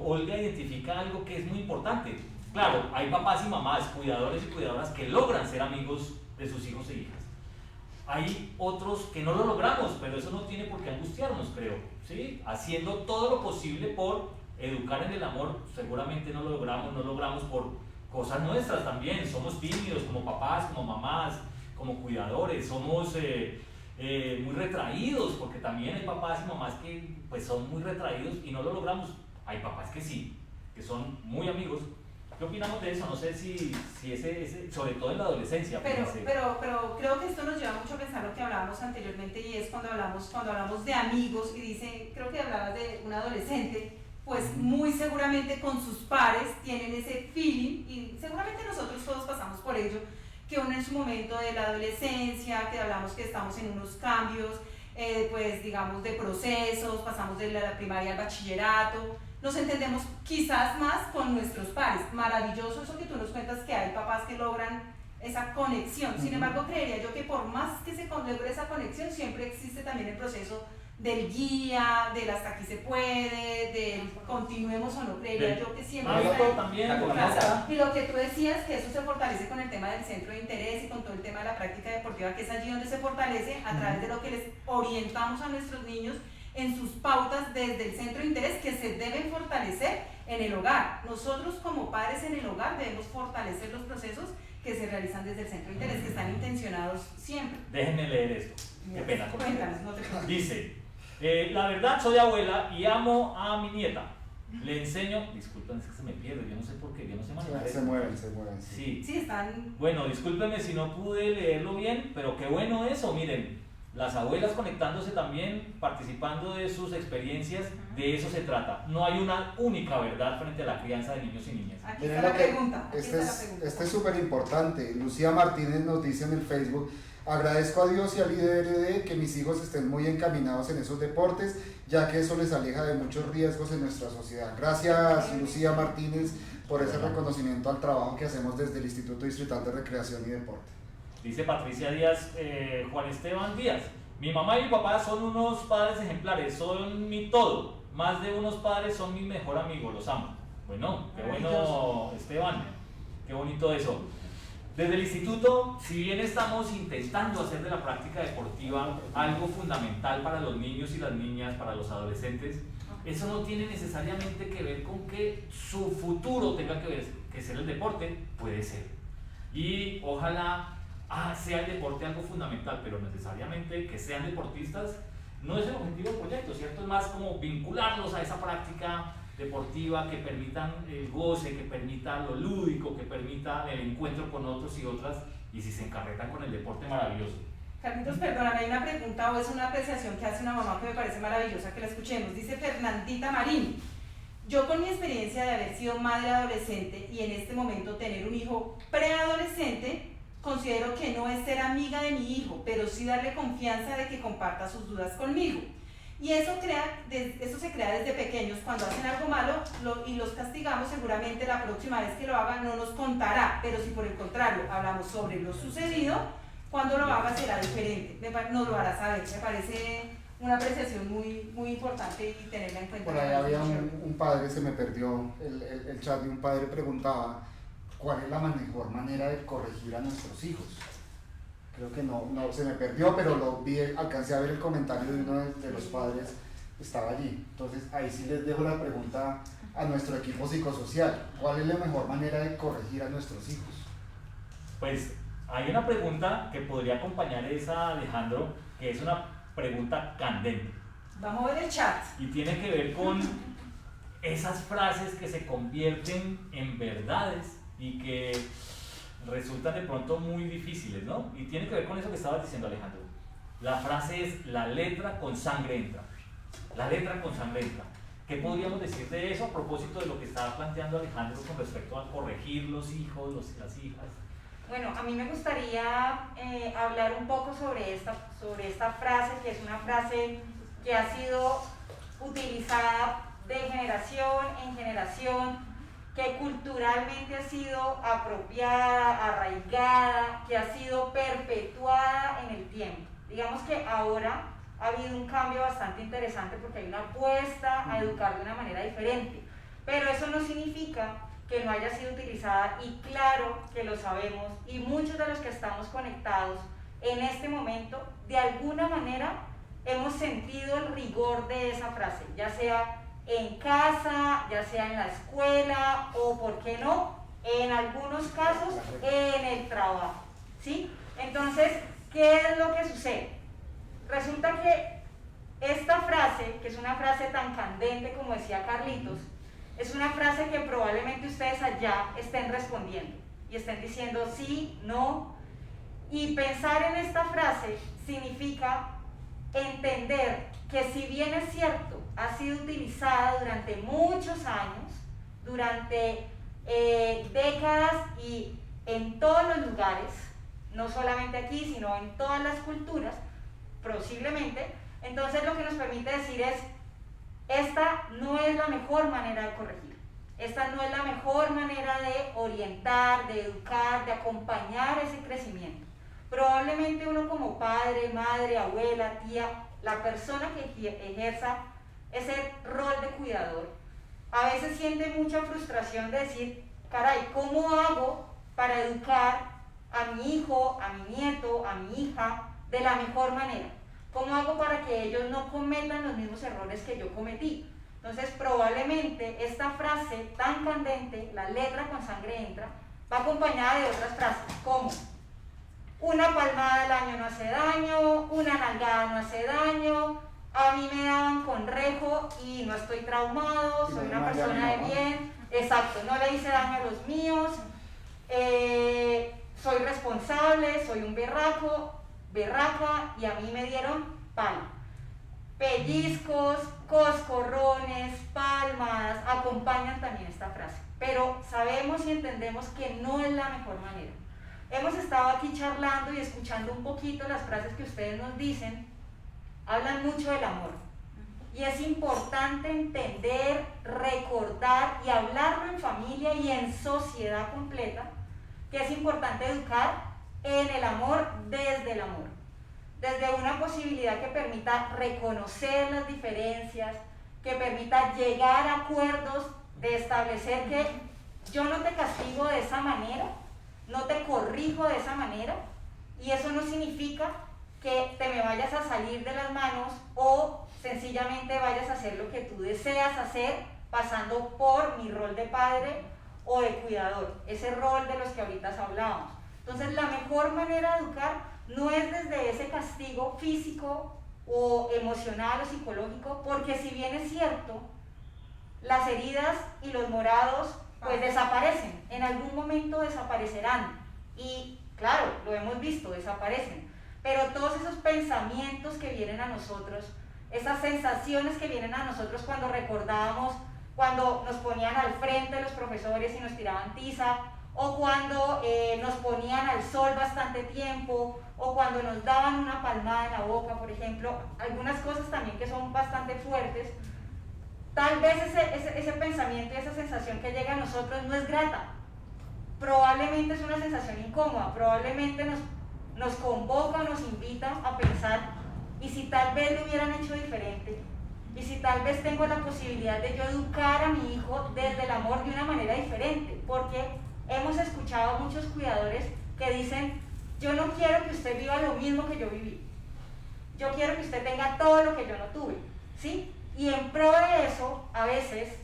Speaker 1: Olga identifica algo que es muy importante. Claro, hay papás y mamás, cuidadores y cuidadoras que logran ser amigos de sus hijos e hijas. Hay otros que no lo logramos, pero eso no tiene por qué angustiarnos, creo, ¿sí? Haciendo todo lo posible por educar en el amor, seguramente no lo logramos por cosas nuestras también, somos tímidos como papás, como mamás, como cuidadores, somos muy retraídos, porque también hay papás y mamás que pues son muy retraídos y no lo logramos. Hay papás que sí, que son muy amigos. ¿Qué opinamos de eso? No sé si ese, sobre todo en la adolescencia.
Speaker 6: Pero creo que esto nos lleva mucho a pensar lo que hablábamos anteriormente, y es cuando hablamos de amigos, y dice, creo que hablabas de un adolescente, pues muy seguramente con sus pares tienen ese feeling, y seguramente nosotros todos pasamos por ello, que uno en su momento de la adolescencia, que hablamos que estamos en unos cambios, pues digamos de procesos, pasamos de la primaria al bachillerato, nos entendemos quizás más con nuestros pares. Maravilloso eso que tú nos cuentas, que hay papás que logran esa conexión. Sin embargo, creería yo que por más que se logre esa conexión, siempre existe también el proceso del guía, del hasta aquí se puede, del continuemos o no. Creería yo que siempre está
Speaker 1: también,
Speaker 4: la
Speaker 1: con
Speaker 4: confianza.
Speaker 6: y lo que tú decías, que eso se fortalece con el tema del centro de interés y con todo el tema de la práctica deportiva, que es allí donde se fortalece a través de lo que les orientamos a nuestros niños en sus pautas desde el centro de interés, que se deben fortalecer en el hogar. Nosotros como padres en el hogar debemos fortalecer los procesos que se realizan desde el centro de interés, que están intencionados siempre.
Speaker 1: Déjenme leer esto. Qué pena.
Speaker 6: Cuéntanos, no te preocupes.
Speaker 1: Dice, la verdad soy abuela y amo a mi nieta. Le enseño, disculpen, es que se me pierde, yo no sé por qué, yo no sé manejar
Speaker 2: Se
Speaker 1: esto.
Speaker 2: mueven.
Speaker 1: Sí.
Speaker 6: Sí, están...
Speaker 1: Bueno, discúlpenme si no pude leerlo bien, pero qué bueno eso, miren. Las abuelas conectándose también, participando de sus experiencias, de eso se trata. No hay una única verdad frente a la crianza de niños y niñas.
Speaker 6: Aquí
Speaker 2: Miren
Speaker 6: está la
Speaker 2: lo que-
Speaker 6: pregunta. Aquí está la pregunta.
Speaker 2: Este es súper importante. Lucía Martínez nos dice en el Facebook, agradezco a Dios y al IDRD que mis hijos estén muy encaminados en esos deportes, ya que eso les aleja de muchos riesgos en nuestra sociedad. Gracias, Lucía Martínez, por ese reconocimiento al trabajo que hacemos desde el Instituto Distrital de Recreación y Deporte.
Speaker 1: Dice Patricia Díaz, Juan Esteban Díaz, mi mamá y mi papá son unos padres ejemplares, son mi todo. Más de unos padres son mi mejor amigo, los amo. Bueno, qué bueno, Esteban, qué bonito eso. Desde el instituto, si bien estamos intentando hacer de la práctica deportiva algo fundamental para los niños y las niñas, para los adolescentes, eso no tiene necesariamente que ver con que su futuro tenga que ser el deporte, puede ser. Y ojalá sea el deporte algo fundamental, pero necesariamente que sean deportistas no es el objetivo del proyecto, ¿cierto? Es más como vincularlos a esa práctica deportiva que permitan el goce, que permita lo lúdico, que permita el encuentro con otros y otras, y si se encarretan con el deporte, maravilloso.
Speaker 6: Carlitos, perdóname, hay una pregunta o es una apreciación que hace una mamá que me parece maravillosa, que la escuchemos. Dice Fernandita Marín, yo con mi experiencia de haber sido madre adolescente y en este momento tener un hijo preadolescente, considero que no es ser amiga de mi hijo, pero sí darle confianza de que comparta sus dudas conmigo. Y eso se crea desde pequeños. Cuando hacen algo malo y los castigamos, seguramente la próxima vez que lo hagan no nos contará, pero si por el contrario hablamos sobre lo sucedido, cuando lo haga será diferente, nos lo hará saber. Me parece una apreciación muy, muy importante y tenerla en cuenta.
Speaker 2: Por ahí había un padre, se me perdió el chat, y un padre preguntaba cuál es la mejor manera de corregir a nuestros hijos. Creo que no se me perdió, pero lo vi, alcancé a ver el comentario de uno de los padres que estaba allí. Entonces ahí sí les dejo la pregunta a nuestro equipo psicosocial. ¿Cuál es la mejor manera de corregir a nuestros hijos?
Speaker 1: Pues hay una pregunta que podría acompañar esa, Alejandro, que es una pregunta candente.
Speaker 6: Vamos a ver el chat.
Speaker 1: Y tiene que ver con esas frases que se convierten en verdades y que resultan de pronto muy difíciles, ¿no? Y tiene que ver con eso que estabas diciendo, Alejandro. La frase es: la letra con sangre entra. La letra con sangre entra. ¿Qué podríamos decir de eso a propósito de lo que estaba planteando Alejandro con respecto a corregir los hijos, las hijas?
Speaker 3: Bueno, a mí me gustaría hablar un poco sobre esta frase, que es una frase que ha sido utilizada de generación en generación, que culturalmente ha sido apropiada, arraigada, que ha sido perpetuada en el tiempo. Digamos que ahora ha habido un cambio bastante interesante porque hay una apuesta a educar de una manera diferente, pero eso no significa que no haya sido utilizada, y claro que lo sabemos, y muchos de los que estamos conectados en este momento, de alguna manera hemos sentido el rigor de esa frase, ya sea en casa, ya sea en la escuela o, ¿por qué no?, en algunos casos, en el trabajo, ¿sí? Entonces, ¿qué es lo que sucede? Resulta que esta frase, que es una frase tan candente como decía Carlitos, es una frase que probablemente ustedes allá estén respondiendo y estén diciendo sí, no, y pensar en esta frase significa entender que, si bien es cierto, ha sido utilizada durante muchos años, durante décadas y en todos los lugares, no solamente aquí, sino en todas las culturas, posiblemente, entonces lo que nos permite decir es: esta no es la mejor manera de corregir, esta no es la mejor manera de orientar, de educar, de acompañar ese crecimiento. Probablemente uno como padre, madre, abuela, tía, la persona que ejerza ese rol de cuidador, a veces siente mucha frustración de decir: caray, ¿cómo hago para educar a mi hijo, a mi nieto, a mi hija de la mejor manera? ¿Cómo hago para que ellos no cometan los mismos errores que yo cometí? Entonces, probablemente esta frase tan candente, la letra con sangre entra, va acompañada de otras frases como: una palmada al año no hace daño, una nalgada no hace daño, a mí me daban con rejo y no estoy traumado, soy una persona de bien, exacto, no le hice daño a los míos, soy responsable, soy un berraca y a mí me dieron palo. Pellizcos, coscorrones, palmadas acompañan también esta frase, pero sabemos y entendemos que no es la mejor manera. Hemos estado aquí charlando y escuchando un poquito las frases que ustedes nos dicen, hablan mucho del amor, y es importante entender, recordar y hablarlo en familia y en sociedad completa, que es importante educar en el amor, desde una posibilidad que permita reconocer las diferencias, que permita llegar a acuerdos, de establecer que yo no te castigo de esa manera, no te corrijo de esa manera, y eso no significa que te me vayas a salir de las manos o sencillamente vayas a hacer lo que tú deseas hacer, pasando por mi rol de padre o de cuidador, ese rol de los que ahorita hablábamos. Entonces, la mejor manera de educar no es desde ese castigo físico o emocional o psicológico, porque si bien es cierto, las heridas y los morados pues desaparecen, en algún momento desaparecerán, y claro, lo hemos visto, desaparecen, pero todos esos pensamientos que vienen a nosotros, esas sensaciones que vienen a nosotros cuando recordábamos, cuando nos ponían al frente los profesores y nos tiraban tiza, o cuando nos ponían al sol bastante tiempo, o cuando nos daban una palmada en la boca, por ejemplo, algunas cosas también que son bastante fuertes. Tal vez ese pensamiento y esa sensación que llega a nosotros no es grata, probablemente es una sensación incómoda, probablemente nos convoca, nos invita a pensar, y si tal vez lo hubieran hecho diferente, y si tal vez tengo la posibilidad de yo educar a mi hijo desde el amor de una manera diferente, porque hemos escuchado a muchos cuidadores que dicen, yo no quiero que usted viva lo mismo que yo viví, yo quiero que usted tenga todo lo que yo no tuve, ¿sí? Y en pro de eso, a veces,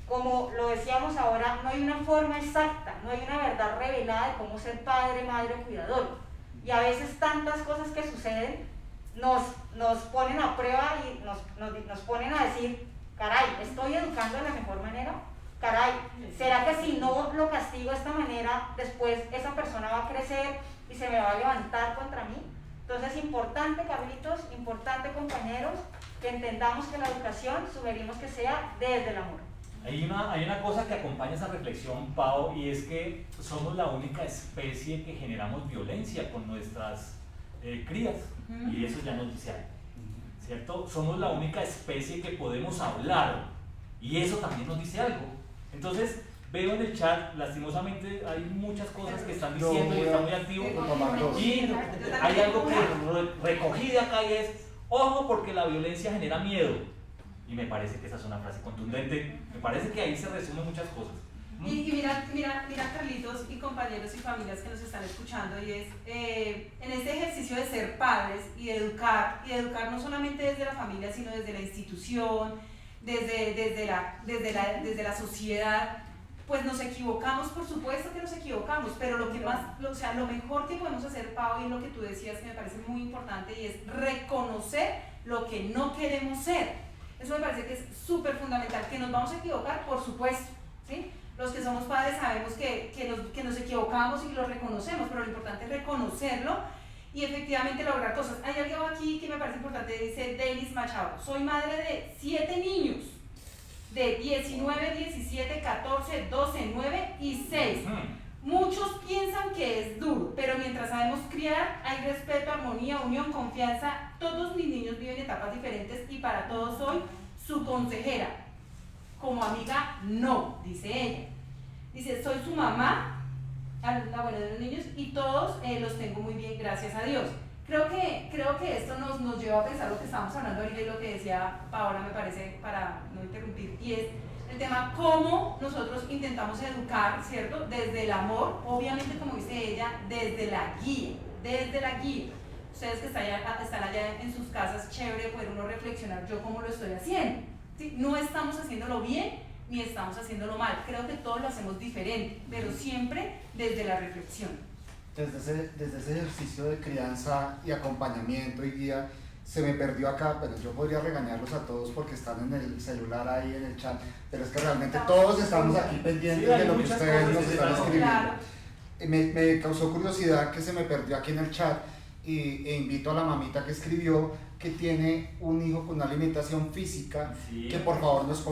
Speaker 3: como lo decíamos ahora, no hay una forma exacta, no hay una verdad revelada de cómo ser padre, madre o cuidador. Y a veces tantas cosas que suceden nos ponen a prueba y nos ponen a decir, caray, ¿estoy educando de la mejor manera? Caray, ¿será que si no lo castigo de esta manera, después esa persona va a crecer y se me va a levantar contra mí? Entonces, importante, Carlitos, importante, compañeros, que entendamos que la educación sugerimos que sea desde el amor.
Speaker 1: Hay una cosa que acompaña esa reflexión, Pau, y es que somos la única especie que generamos violencia con nuestras crías, y eso ya nos dice algo, ¿cierto? Somos la única especie que podemos hablar, y eso también nos dice algo. Entonces, veo en el chat, lastimosamente, hay muchas cosas que están diciendo y están muy activos, y hay algo que recogí de acá y es, ojo, porque la violencia genera miedo. Y me parece que esa es una frase contundente, me parece que ahí se resumen muchas cosas.
Speaker 6: Y mira, Carlitos y compañeros y familias que nos están escuchando, y es en este ejercicio de ser padres y de educar no solamente desde la familia, sino desde la institución, desde la sociedad, pues nos equivocamos, por supuesto que nos equivocamos, pero lo mejor que podemos hacer, Pau, y lo que tú decías que me parece muy importante, y es reconocer lo que no queremos ser. Eso me parece que es súper fundamental, que nos vamos a equivocar, por supuesto, ¿sí? Los que somos padres sabemos que nos equivocamos y que lo reconocemos, pero lo importante es reconocerlo y efectivamente lograr cosas. Hay algo aquí que me parece importante, dice Delis Machado, soy madre de 7 niños, de 19, 17, 14, 12, 9 y 6. Muchos piensan que es duro, pero mientras sabemos criar, hay respeto, armonía, unión, confianza. Todos mis niños viven etapas diferentes y para todos soy su consejera. Como amiga, no, dice ella. Dice, soy su mamá, la buena de los niños, y todos los tengo muy bien, gracias a Dios. Creo que esto nos lleva a pensar lo que estábamos hablando ahorita y lo que decía Paola, me parece, para no interrumpir, y es el tema cómo nosotros intentamos educar, ¿cierto? Desde el amor, obviamente como dice ella, desde la guía. Ustedes que están allá en sus casas, chévere poder uno reflexionar yo cómo lo estoy haciendo, ¿sí? No estamos haciéndolo bien ni estamos haciéndolo mal, creo que todos lo hacemos diferente, pero siempre desde la reflexión.
Speaker 2: Desde ese ejercicio de crianza y acompañamiento y guía, se me perdió acá, pero yo podría regañarlos a todos porque están en el celular ahí en el chat, pero es que realmente todos estamos aquí pendientes de lo que ustedes nos están escribiendo. Me causó curiosidad que se me perdió aquí en el chat e invito a la mamita que escribió que tiene un hijo con una limitación física, que por favor nos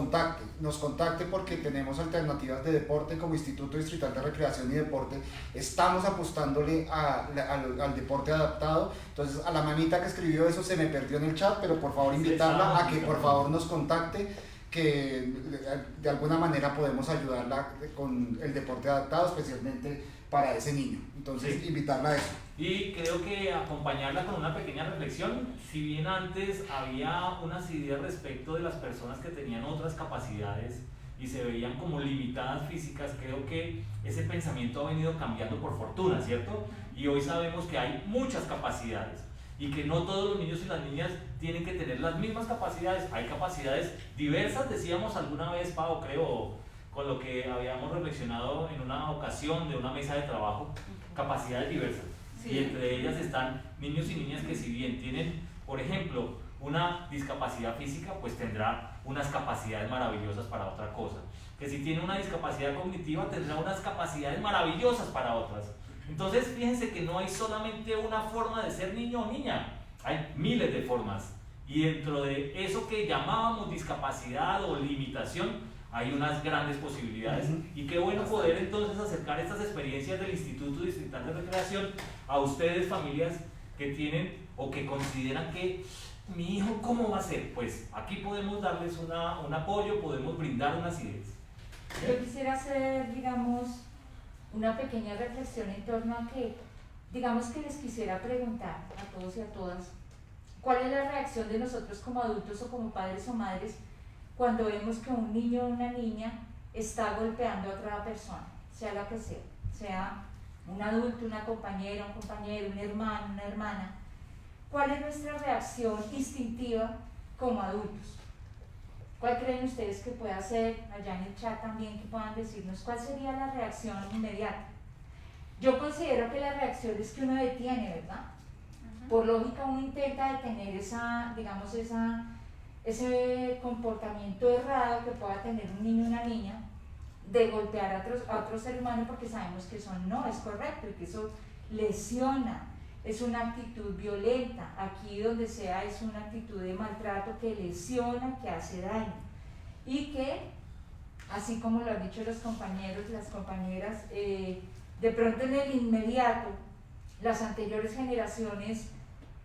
Speaker 2: contacte porque tenemos alternativas de deporte como Instituto Distrital de Recreación y Deporte, estamos apostándole al deporte adaptado. Entonces a la mamita que escribió eso se me perdió en el chat, pero por favor invitarla a que por favor nos contacte, que de alguna manera podemos ayudarla con el deporte adaptado, especialmente para ese niño. Entonces invitarla a eso.
Speaker 1: Y creo que acompañarla con una pequeña reflexión, si bien antes había unas ideas respecto de las personas que tenían otras capacidades y se veían como limitadas físicas, creo que ese pensamiento ha venido cambiando por fortuna, ¿cierto? Y hoy sabemos que hay muchas capacidades y que no todos los niños y las niñas tienen que tener las mismas capacidades, hay capacidades diversas, decíamos alguna vez, Pau, creo, con lo que habíamos reflexionado en una ocasión de una mesa de trabajo, capacidades diversas. Sí. Y entre ellas están niños y niñas que si bien tienen, por ejemplo, una discapacidad física, pues tendrá unas capacidades maravillosas para otra cosa. Que si tiene una discapacidad cognitiva, tendrá unas capacidades maravillosas para otras. Entonces, fíjense que no hay solamente una forma de ser niño o niña, hay miles de formas. Y dentro de eso que llamábamos discapacidad o limitación, hay unas grandes posibilidades. Y qué bueno poder entonces acercar estas experiencias del Instituto Distrital de Recreación a ustedes, familias que tienen o que consideran que mi hijo, ¿cómo va a ser? Pues aquí podemos darles un apoyo, podemos brindar unas ideas.
Speaker 3: Yo quisiera hacer, digamos, una pequeña reflexión en torno a que, digamos que les quisiera preguntar a todos y a todas, ¿cuál es la reacción de nosotros como adultos o como padres o madres cuando vemos que un niño o una niña está golpeando a otra persona, sea la que sea un adulto, una compañera, un compañero, un hermano, una hermana? ¿Cuál es nuestra reacción instintiva como adultos? ¿Cuál creen ustedes que pueda ser, allá en el chat también, que puedan decirnos cuál sería la reacción inmediata? Yo considero que la reacción es que uno detiene, ¿verdad? Por lógica uno intenta detener ese comportamiento errado que pueda tener un niño o una niña de golpear a otro ser humano, porque sabemos que eso no es correcto y que eso lesiona, es una actitud violenta. Aquí donde sea es una actitud de maltrato que lesiona, que hace daño y que, así como lo han dicho los compañeros, las compañeras, de pronto en el inmediato las anteriores generaciones,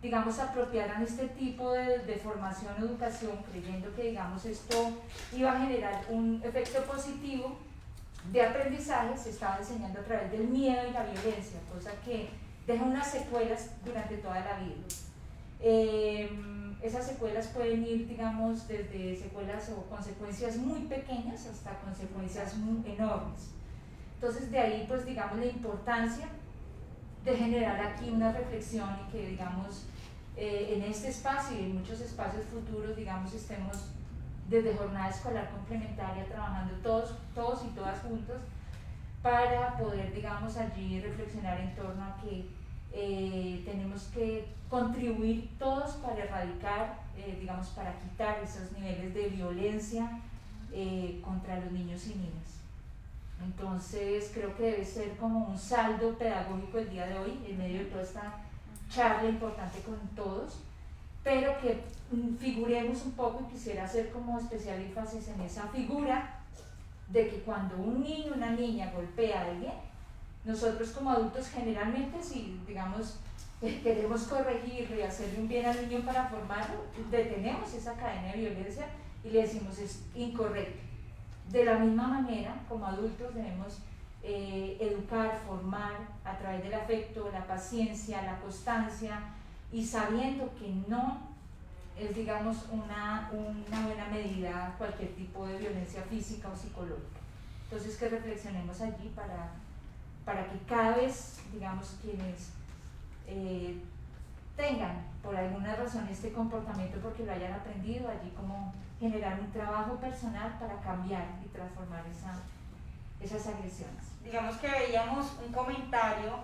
Speaker 3: digamos, apropiaran este tipo de formación o educación creyendo que, digamos, esto iba a generar un efecto positivo de aprendizaje. Se estaba enseñando a través del miedo y la violencia, cosa que deja unas secuelas durante toda la vida. Esas secuelas pueden ir, digamos, desde secuelas o consecuencias muy pequeñas hasta consecuencias muy enormes. Entonces, de ahí, pues, digamos, la importancia de generar aquí una reflexión y que, digamos, en este espacio y en muchos espacios futuros, digamos, estemos desde jornada escolar complementaria trabajando todos y todas juntos para poder, digamos, allí reflexionar en torno a que tenemos que contribuir todos para erradicar, digamos, para quitar esos niveles de violencia contra los niños y niñas. Entonces creo que debe ser como un saldo pedagógico el día de hoy, en medio de toda esta charla importante con todos, pero que figuremos un poco, y quisiera hacer como especial énfasis en esa figura de que cuando un niño o una niña golpea a alguien, nosotros como adultos generalmente, si digamos queremos corregirlo y hacerle un bien al niño para formarlo, detenemos esa cadena de violencia y le decimos es incorrecto. De la misma manera, como adultos debemos educar, formar a través del afecto, la paciencia, la constancia, y sabiendo que no es, digamos, una buena medida cualquier tipo de violencia física o psicológica. Entonces, que reflexionemos allí para que cada vez, digamos, quienes tengan por alguna razón este comportamiento porque lo hayan aprendido, allí como generar un trabajo personal para cambiar y transformar esas agresiones.
Speaker 6: Digamos que veíamos un comentario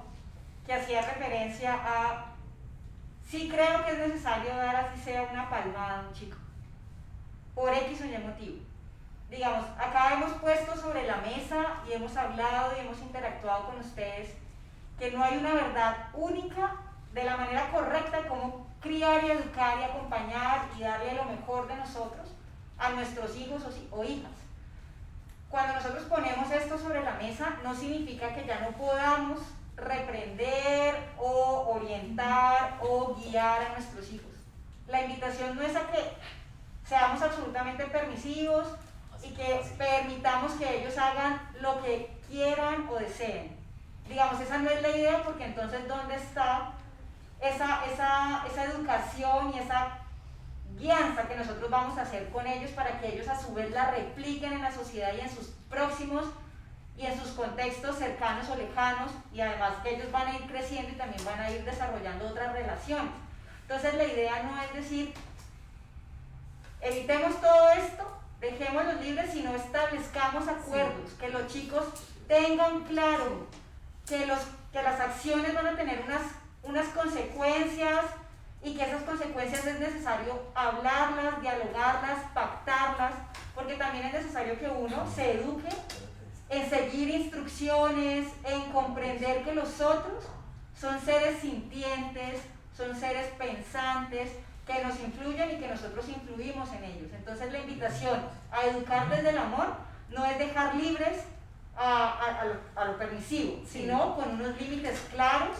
Speaker 6: que hacía referencia a, sí creo que es necesario dar así sea una palmada a un chico, por X o Y motivo. Digamos, acá hemos puesto sobre la mesa y hemos hablado y hemos interactuado con ustedes que no hay una verdad única de la manera correcta de cómo criar y educar y acompañar y darle lo mejor de nosotros a nuestros hijos o hijas. Cuando nosotros ponemos esto sobre la mesa, no significa que ya no podamos reprender o orientar o guiar a nuestros hijos. La invitación no es a que seamos absolutamente permisivos y que permitamos que ellos hagan lo que quieran o deseen. Digamos, esa no es la idea, porque entonces ¿dónde está esa educación y esa guianza que nosotros vamos a hacer con ellos para que ellos a su vez la repliquen en la sociedad y en sus próximos y en sus contextos cercanos o lejanos, y además que ellos van a ir creciendo y también van a ir desarrollando otras relaciones? Entonces la idea no es decir evitemos todo esto, dejémoslos libres, sino establezcamos acuerdos, que los chicos tengan claro que las acciones van a tener unas consecuencias y que esas consecuencias es necesario hablarlas, dialogarlas, pactarlas, porque también es necesario que uno se eduque en seguir instrucciones, en comprender que los otros son seres sintientes, son seres pensantes, que nos influyen y que nosotros influimos en ellos. Entonces la invitación a educar desde el amor
Speaker 3: no es dejar libres a lo permisivo, sino con unos límites claros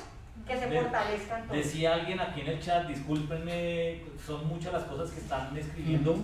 Speaker 3: que se fortalezcan todos.
Speaker 1: Decía alguien aquí en el chat, discúlpenme, son muchas las cosas que están escribiendo.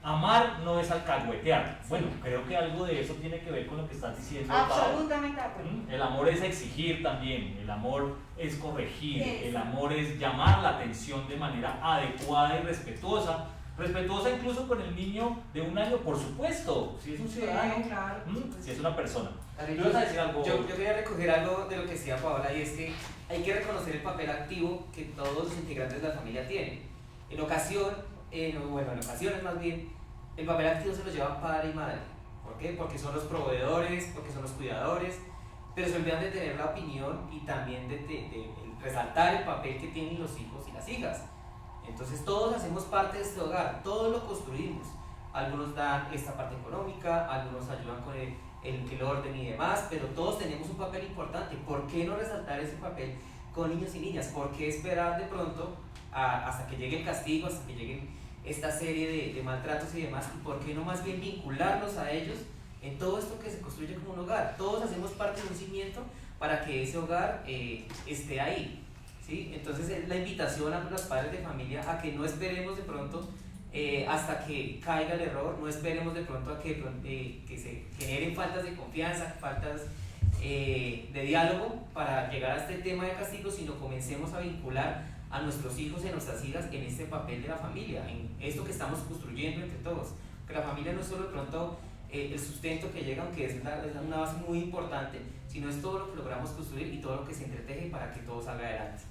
Speaker 1: Amar no es alcahuetear. Bueno, creo que algo de eso tiene que ver con lo que estás diciendo.
Speaker 3: Absolutamente de acuerdo.
Speaker 1: El amor es exigir también, el amor es corregir, el amor es llamar la atención de manera adecuada y respetuosa. Respetuosa incluso con el niño de 1 año, por supuesto, si es un ciudadano,
Speaker 6: claro,
Speaker 1: si es una persona.
Speaker 4: Dale,
Speaker 1: ¿Tú vas a decir algo?
Speaker 4: Yo quería recoger algo de lo que decía Paola, y es que hay que reconocer el papel activo que todos los integrantes de la familia tienen. En ocasiones más bien, el papel activo se lo llevan padre y madre. ¿Por qué? Porque son los proveedores, porque son los cuidadores, pero se olvidan de tener la opinión y también de resaltar el papel que tienen los hijos y las hijas. Entonces todos hacemos parte de este hogar, todos lo construimos. Algunos dan esta parte económica, algunos ayudan con el orden y demás, pero todos tenemos un papel importante. ¿Por qué no resaltar ese papel con niños y niñas? ¿Por qué esperar de pronto hasta que llegue el castigo, hasta que lleguen esta serie de maltratos y demás? ¿Y por qué no más bien vincularlos a ellos en todo esto que se construye como un hogar? Todos hacemos parte de un cimiento para que ese hogar esté ahí. ¿Sí? Entonces es la invitación a los padres de familia a que no esperemos de pronto hasta que caiga el error, no esperemos de pronto a que se generen faltas de confianza, faltas de diálogo para llegar a este tema de castigo, sino comencemos a vincular a nuestros hijos y a nuestras hijas en este papel de la familia, en esto que estamos construyendo entre todos. Que la familia no es solo de pronto el sustento que llega, aunque es una base muy importante, sino es todo lo que logramos construir y todo lo que se entreteje para que todo salga adelante.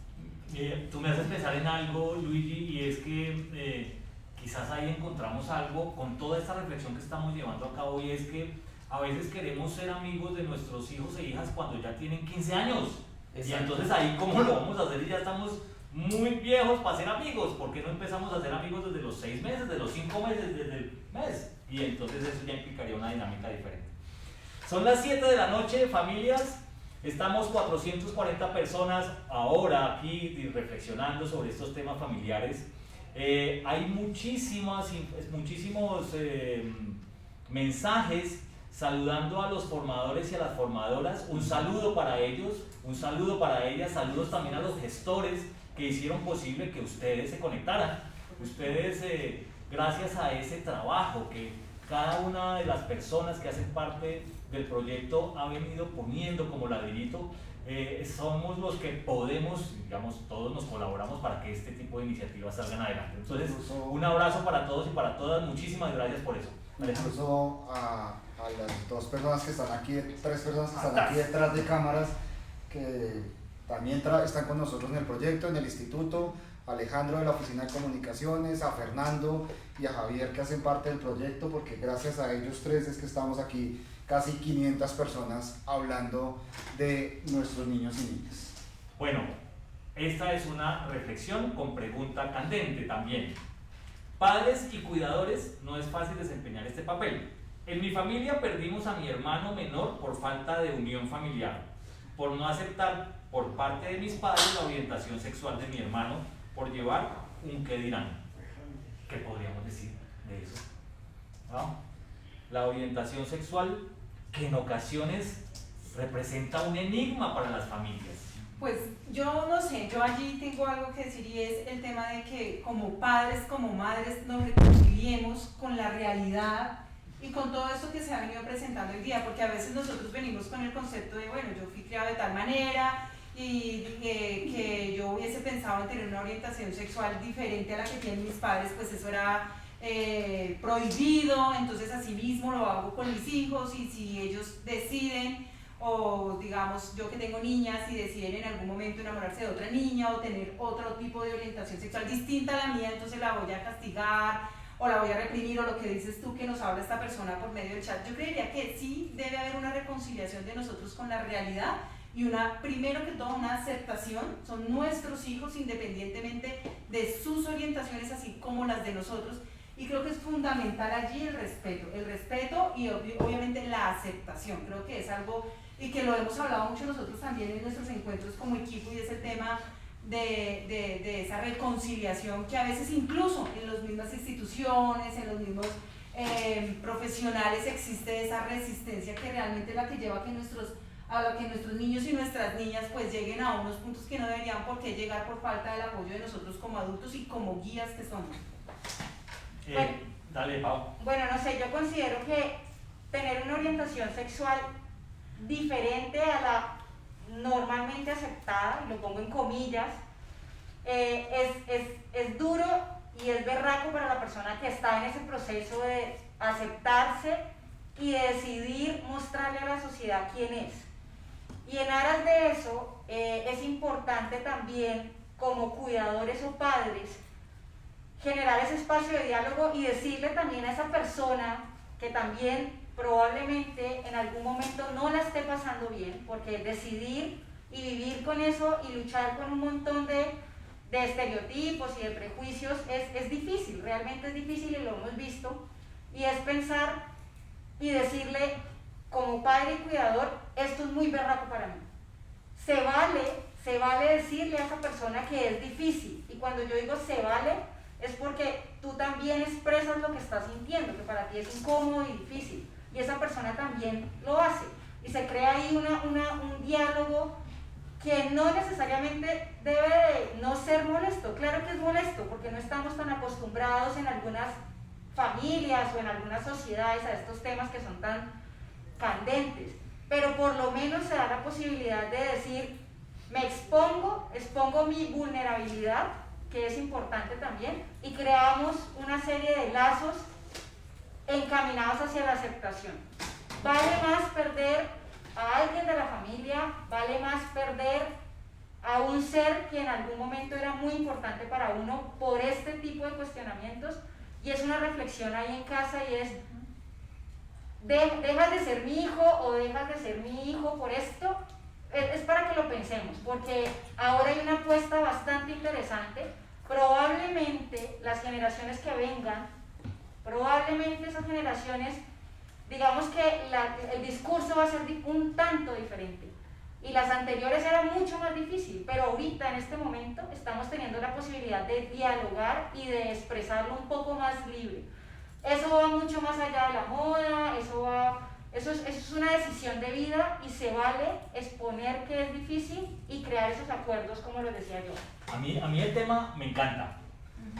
Speaker 1: Tú me haces pensar en algo, Luigi, y es que quizás ahí encontramos algo con toda esta reflexión que estamos llevando a cabo, y es que a veces queremos ser amigos de nuestros hijos e hijas cuando ya tienen 15 años. Exacto. Y entonces ahí, ¿cómo lo vamos a hacer? Y ya estamos muy viejos para ser amigos. ¿Por qué no empezamos a ser amigos desde los 6 meses, desde los 5 meses, desde el mes? Y entonces eso ya implicaría una dinámica diferente. Son las 7 de la noche, familias. Estamos 440 personas ahora aquí reflexionando sobre estos temas familiares. Hay muchísimos mensajes saludando a los formadores y a las formadoras. Un saludo para ellos, un saludo para ellas, saludos también a los gestores que hicieron posible que ustedes se conectaran. Ustedes, gracias a ese trabajo que cada una de las personas que hacen parte del proyecto ha venido poniendo como ladrillito, somos los que podemos, digamos, todos nos colaboramos para que este tipo de iniciativas salgan adelante. Entonces, un abrazo para todos y para todas, muchísimas gracias por eso.
Speaker 2: Incluso a las 2 personas que están aquí, 3 personas que están aquí detrás de cámaras, que también están con nosotros en el proyecto, en el instituto, Alejandro de la Oficina de Comunicaciones, a Fernando y a Javier, que hacen parte del proyecto, porque gracias a ellos 3 es que estamos aquí casi 500 personas hablando de nuestros niños y niñas.
Speaker 1: Bueno, esta es una reflexión con pregunta candente también. Padres y cuidadores, no es fácil desempeñar este papel. En mi familia perdimos a mi hermano menor por falta de unión familiar, por no aceptar por parte de mis padres la orientación sexual de mi hermano, por llevar un qué dirán. ¿Qué podríamos decir de eso? ¿No? La orientación sexual, que en ocasiones representa un enigma para las familias.
Speaker 6: Pues yo no sé, yo allí tengo algo que decir, y es el tema de que como padres, como madres, nos reconciliemos con la realidad y con todo esto que se ha venido presentando hoy día, porque a veces nosotros venimos con el concepto de, bueno, yo fui criado de tal manera y que yo hubiese pensado en tener una orientación sexual diferente a la que tienen mis padres, pues eso era prohibido, entonces así mismo lo hago con mis hijos, y si ellos deciden, o digamos yo que tengo niñas y deciden en algún momento enamorarse de otra niña o tener otro tipo de orientación sexual distinta a la mía, entonces la voy a castigar o la voy a reprimir, o lo que dices tú que nos habla esta persona por medio del chat. Yo creería que sí debe haber una reconciliación de nosotros con la realidad y primero que todo una aceptación. Son nuestros hijos independientemente de sus orientaciones así como las de nosotros, y creo que es fundamental allí el respeto y obviamente la aceptación. Creo que es algo, y que lo hemos hablado mucho nosotros también en nuestros encuentros como equipo, y ese tema de esa reconciliación que a veces incluso en las mismas instituciones, en los mismos profesionales existe esa resistencia que realmente es la que lleva a que nuestros niños y nuestras niñas pues lleguen a unos puntos que no deberían por qué llegar por falta del apoyo de nosotros como adultos y como guías que somos.
Speaker 1: Dale, Pau.
Speaker 3: Bueno, no sé, yo considero que tener una orientación sexual diferente a la normalmente aceptada, y lo pongo en comillas, es duro y es berraco para la persona que está en ese proceso de aceptarse y de decidir mostrarle a la sociedad quién es. Y en aras de eso, es importante también, como cuidadores o padres, generar ese espacio de diálogo y decirle también a esa persona que también probablemente en algún momento no la esté pasando bien, porque decidir y vivir con eso y luchar con un montón de estereotipos y de prejuicios es difícil, realmente es difícil y lo hemos visto, y es pensar y decirle como padre y cuidador, esto es muy berraco para mí. Se vale decirle a esa persona que es difícil, y cuando yo digo se vale, es porque tú también expresas lo que estás sintiendo, que para ti es incómodo y difícil, y esa persona también lo hace, y se crea ahí un diálogo que no necesariamente debe de no ser molesto. Claro que es molesto, porque no estamos tan acostumbrados en algunas familias o en algunas sociedades a estos temas que son tan candentes, pero por lo menos se da la posibilidad de decir, me expongo mi vulnerabilidad, que es importante también, y creamos una serie de lazos encaminados hacia la aceptación. Vale más perder a alguien de la familia, vale más perder a un ser que en algún momento era muy importante para uno por este tipo de cuestionamientos, y es una reflexión ahí en casa, y es, dejas de ser mi hijo o dejas de ser mi hijo por esto. Es para que lo pensemos, porque ahora hay una apuesta bastante interesante. Probablemente las generaciones que vengan, probablemente esas generaciones, digamos que el discurso va a ser un tanto diferente, y las anteriores era mucho más difícil, pero ahorita en este momento estamos teniendo la posibilidad de dialogar y de expresarlo un poco más libre. Eso va mucho más allá de la moda, eso es una decisión de vida, y se vale exponer que es difícil y crear esos acuerdos, como lo decía yo.
Speaker 1: A mí el tema me encanta,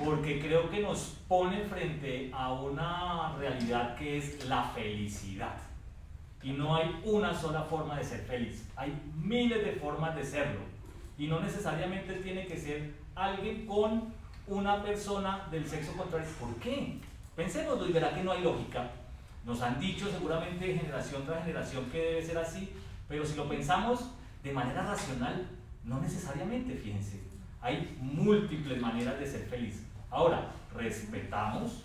Speaker 1: porque creo que nos pone frente a una realidad que es la felicidad. Y no hay una sola forma de ser feliz, hay miles de formas de serlo. Y no necesariamente tiene que ser alguien con una persona del sexo contrario. ¿Por qué? Pensémoslo y verá que no hay lógica. Nos han dicho seguramente generación tras generación que debe ser así, pero si lo pensamos de manera racional, no necesariamente, fíjense. Hay múltiples maneras de ser feliz. Ahora, respetamos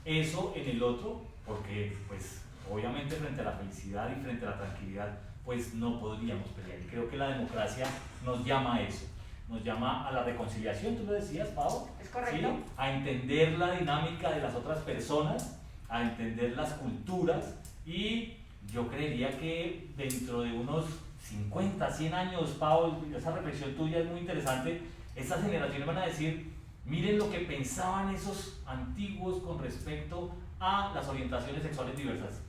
Speaker 1: eso en el otro, porque pues obviamente frente a la felicidad y frente a la tranquilidad, pues no podríamos pelear. Y creo que la democracia nos llama a eso, nos llama a la reconciliación, tú lo decías, Pau.
Speaker 3: ¿Es correcto?
Speaker 1: ¿Sí? A entender la dinámica de las otras personas, a entender las culturas, y yo creería que dentro de unos 50, 100 años, Pau, esa reflexión tuya es muy interesante, estas generaciones van a decir, miren lo que pensaban esos antiguos con respecto a las orientaciones sexuales diversas,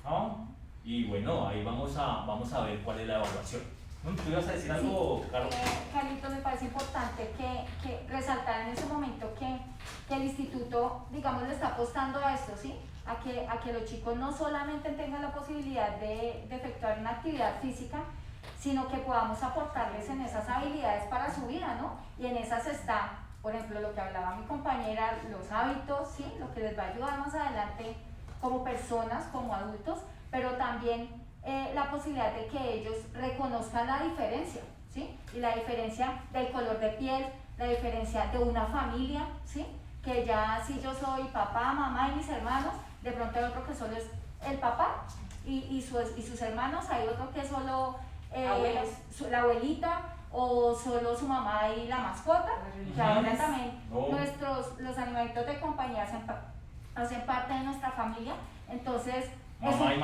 Speaker 1: ¿no? Y bueno, ahí vamos a ver cuál es la evaluación. ¿Tú ibas a decir algo, Carlos?
Speaker 5: Carlitos, me parece importante que resaltar en ese momento que el instituto, digamos, le está apostando a esto, ¿sí? A que los chicos no solamente tengan la posibilidad de efectuar una actividad física, sino que podamos aportarles en esas habilidades para su vida, ¿no? Y en esas está, por ejemplo, lo que hablaba mi compañera, los hábitos, ¿sí? Lo que les va a ayudar más adelante como personas, como adultos, pero también la posibilidad de que ellos reconozcan la diferencia, ¿sí? Y la diferencia del color de piel, la diferencia de una familia, ¿sí? Que ya si yo soy papá, mamá y mis hermanos, de pronto hay otro que solo es el papá y sus hermanos, hay otro que solo la abuelita, o solo su mamá y la mascota, que ahora también los animalitos de compañía hacen parte de nuestra familia. Entonces,
Speaker 1: mamá y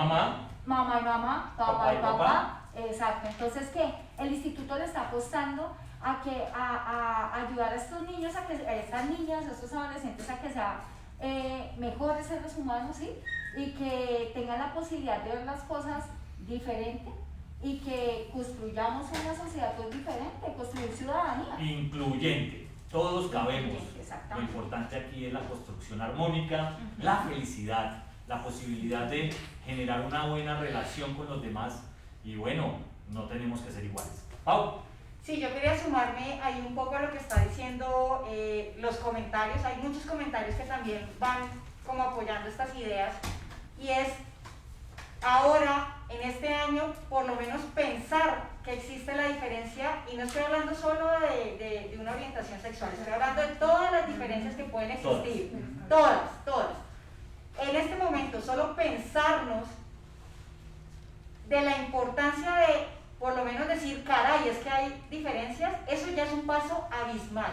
Speaker 1: mamá,
Speaker 5: papá y papá, exacto. Entonces, que el instituto le está apostando a ayudar a estos niños, a estas niñas, a estos adolescentes a que sea mejores seres humanos, ¿sí? Y que tengan la posibilidad de ver las cosas diferente y que construyamos una sociedad pues diferente, construir ciudadanía.
Speaker 1: Incluyente, todos cabemos.
Speaker 5: Incluyente,
Speaker 1: Lo
Speaker 5: exactamente.
Speaker 1: importante aquí es la construcción armónica, la felicidad, la posibilidad de generar una buena relación con los demás y bueno, no tenemos que ser iguales. Pau.
Speaker 6: Sí, yo quería sumarme ahí un poco a lo que está diciendo los comentarios. Hay muchos comentarios que también van como apoyando estas ideas y es ahora, en este año, por lo menos pensar que existe la diferencia, y no estoy hablando solo de una orientación sexual, estoy hablando de todas las diferencias que pueden existir, todas. En este momento, solo pensarnos de la importancia de, por lo menos decir, caray, es que hay diferencias, eso ya es un paso abismal.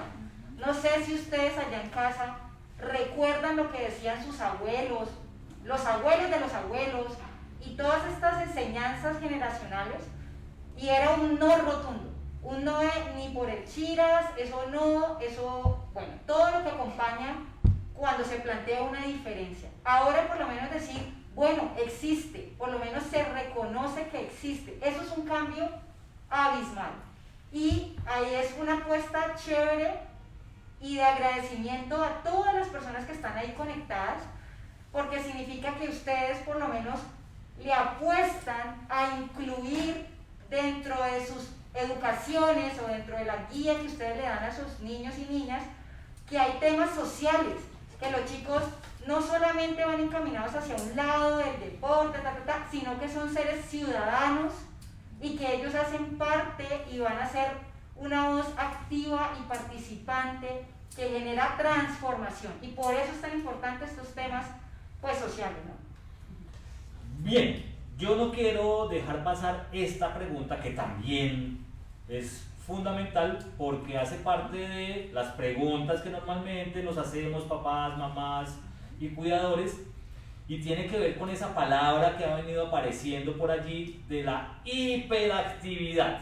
Speaker 6: No sé si ustedes allá en casa recuerdan lo que decían sus abuelos, los abuelos de los abuelos, y todas estas enseñanzas generacionales, y era un no rotundo, un no ni por el chiras, eso no, eso, bueno, todo lo que acompaña cuando se plantea una diferencia. Ahora por lo menos decir, bueno, existe, por lo menos se reconoce que existe, eso es un cambio abismal. Y ahí es una apuesta chévere y de agradecimiento a todas las personas que están ahí conectadas, porque significa que ustedes por lo menos le apuestan a incluir dentro de sus educaciones o dentro de la guía que ustedes le dan a sus niños y niñas, que hay temas sociales, que los chicos no solamente van encaminados hacia un lado del deporte, sino que son seres ciudadanos y que ellos hacen parte y van a ser una voz activa y participante que genera transformación. Y por eso es tan importante estos temas pues sociales, ¿no?
Speaker 1: Bien, yo no quiero dejar pasar esta pregunta que también es fundamental porque hace parte de las preguntas que normalmente nos hacemos papás, mamás y cuidadores y tiene que ver con esa palabra que ha venido apareciendo por allí de la hiperactividad.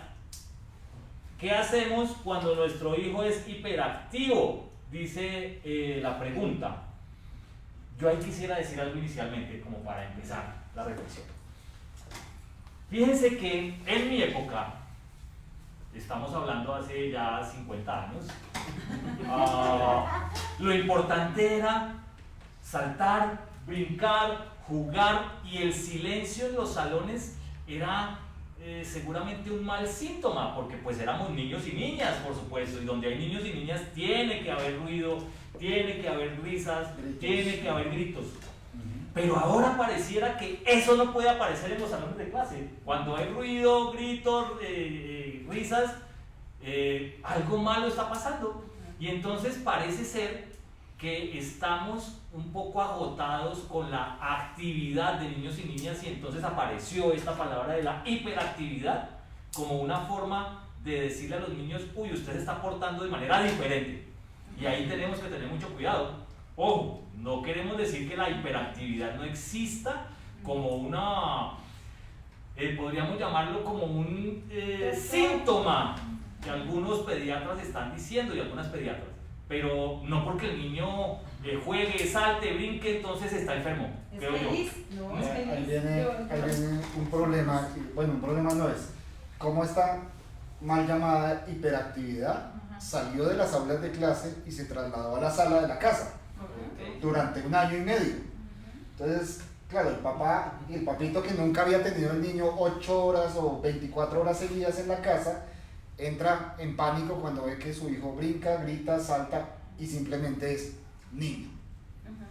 Speaker 1: ¿Qué hacemos cuando nuestro hijo es hiperactivo? Dice la pregunta. Yo ahí quisiera decir algo inicialmente como para empezar la reflexión. Fíjense que en mi época, estamos hablando hace ya 50 años, lo importante era saltar, brincar, jugar y el silencio en los salones era seguramente un mal síntoma porque pues éramos niños y niñas, por supuesto, y donde hay niños y niñas tiene que haber ruido, tiene que haber risas, tiene que haber gritos. Pero ahora pareciera que eso no puede aparecer en los salones de clase. Cuando hay ruido, gritos, risas, algo malo está pasando. Y entonces parece ser que estamos un poco agotados con la actividad de niños y niñas y entonces apareció esta palabra de la hiperactividad como una forma de decirle a los niños, uy, usted se está portando de manera diferente. Y ahí tenemos que tener mucho cuidado. Ojo, no queremos decir que la hiperactividad no exista como una, podríamos llamarlo como un síntoma que algunos pediatras están diciendo y algunas pediatras, pero no porque el niño juegue, salte, brinque, entonces está enfermo.
Speaker 6: ¿Es
Speaker 1: creo yo.
Speaker 6: feliz? No, es feliz.
Speaker 2: Ahí viene un problema, bueno, un problema no es, ¿cómo esta mal llamada hiperactividad salió de las aulas de clase y se trasladó a la sala de la casa durante 1 año y medio? Entonces, claro, el papito que nunca había tenido el niño 8 horas o 24 horas seguidas en la casa, entra en pánico cuando ve que su hijo brinca, grita, salta y simplemente es niño.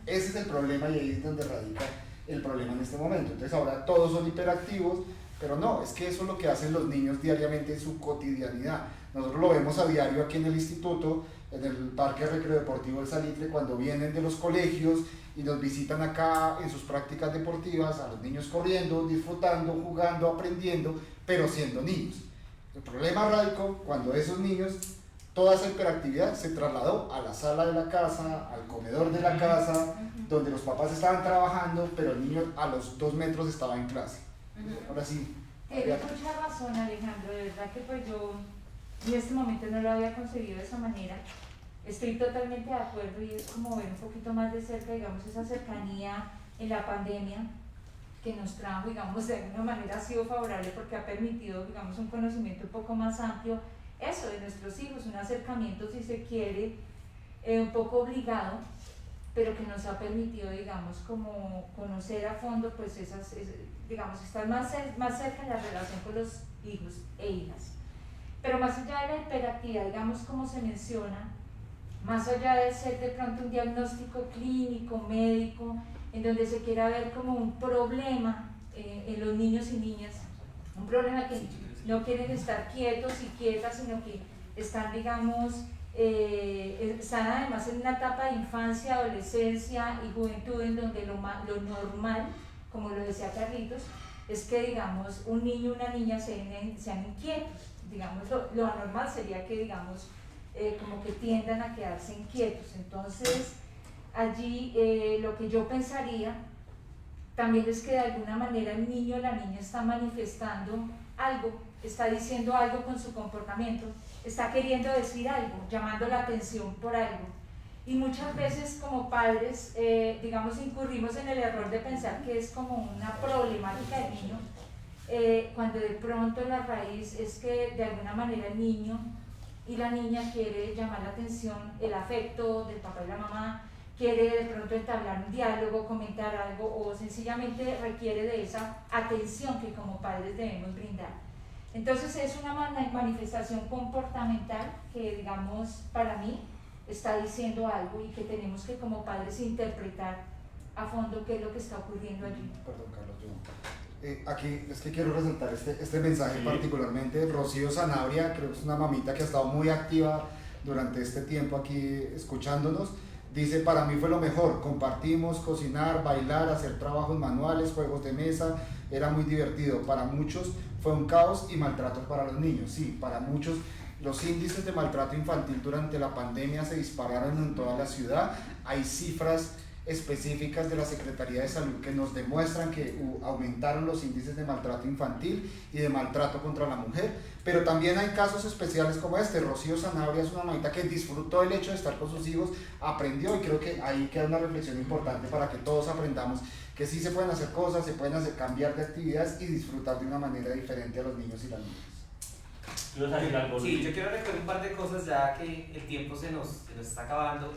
Speaker 2: Ese es el problema y ahí es donde radica el problema en este momento. Entonces ahora todos son hiperactivos, pero no, es que eso es lo que hacen los niños diariamente en su cotidianidad. Nosotros lo vemos a diario aquí en el instituto, en el Parque Recreo Deportivo del Salitre, cuando vienen de los colegios y nos visitan acá en sus prácticas deportivas, a los niños corriendo, disfrutando, jugando, aprendiendo, pero siendo niños. El problema radicó cuando esos niños, toda esa hiperactividad se trasladó a la sala de la casa, al comedor de la casa, donde los papás estaban trabajando, pero el niño a los 2 metros estaba en clase. Ahora sí.
Speaker 3: Tienes mucha razón, Alejandro, de verdad que pues yo en este momento no lo había concebido de esa manera, estoy totalmente de acuerdo y es como ver un poquito más de cerca, digamos, esa cercanía en la pandemia que nos trajo, digamos, de alguna manera ha sido favorable porque ha permitido, digamos, un conocimiento un poco más amplio, eso, de nuestros hijos, un acercamiento, si se quiere, un poco obligado, pero que nos ha permitido, digamos, como conocer a fondo, pues digamos, estar más cerca en la relación con los hijos e hijas. Pero más allá de la hiperactividad, digamos, como se menciona, más allá de ser de pronto un diagnóstico clínico, médico, en donde se quiera ver como un problema en los niños y niñas, un problema que no quieren estar quietos y quietas, sino que están, digamos, están además en una etapa de infancia, adolescencia y juventud en donde lo normal, como lo decía Carlitos, es que, digamos, un niño y una niña sean inquietos. Digamos, lo anormal sería que, digamos, como que tiendan a quedarse inquietos. Entonces, allí lo que yo pensaría también es que de alguna manera el niño o la niña está manifestando algo, está diciendo algo con su comportamiento, está queriendo decir algo, llamando la atención por algo. Y muchas veces como padres, digamos, incurrimos en el error de pensar que es como una problemática del niño, cuando de pronto la raíz es que de alguna manera el niño y la niña quiere llamar la atención, el afecto del papá y la mamá, quiere de pronto entablar un diálogo, comentar algo o sencillamente requiere de esa atención que como padres debemos brindar. Entonces es una manifestación comportamental que, digamos, para mí está diciendo algo y que tenemos que como padres interpretar a fondo qué es lo que está ocurriendo allí.
Speaker 2: Perdón, Carlos, aquí es que quiero resaltar este mensaje particularmente. Rocío Sanabria, creo que es una mamita que ha estado muy activa durante este tiempo aquí escuchándonos. Dice, para mí fue lo mejor, compartimos, cocinar, bailar, hacer trabajos manuales, juegos de mesa, era muy divertido. Para muchos fue un caos y maltrato para los niños. Sí, para muchos los índices de maltrato infantil durante la pandemia se dispararon en toda la ciudad. Hay cifras específicas de la Secretaría de Salud que nos demuestran que aumentaron los índices de maltrato infantil y de maltrato contra la mujer, pero también hay casos especiales como este. Rocío Sanabria es una mamita que disfrutó el hecho de estar con sus hijos, aprendió, y creo que ahí queda una reflexión importante para que todos aprendamos que sí se pueden hacer cosas, se pueden cambiar de actividades y disfrutar de una manera diferente a los niños y las niñas.
Speaker 4: Sí, yo quiero recordar un par de cosas ya que el tiempo se nos está acabando.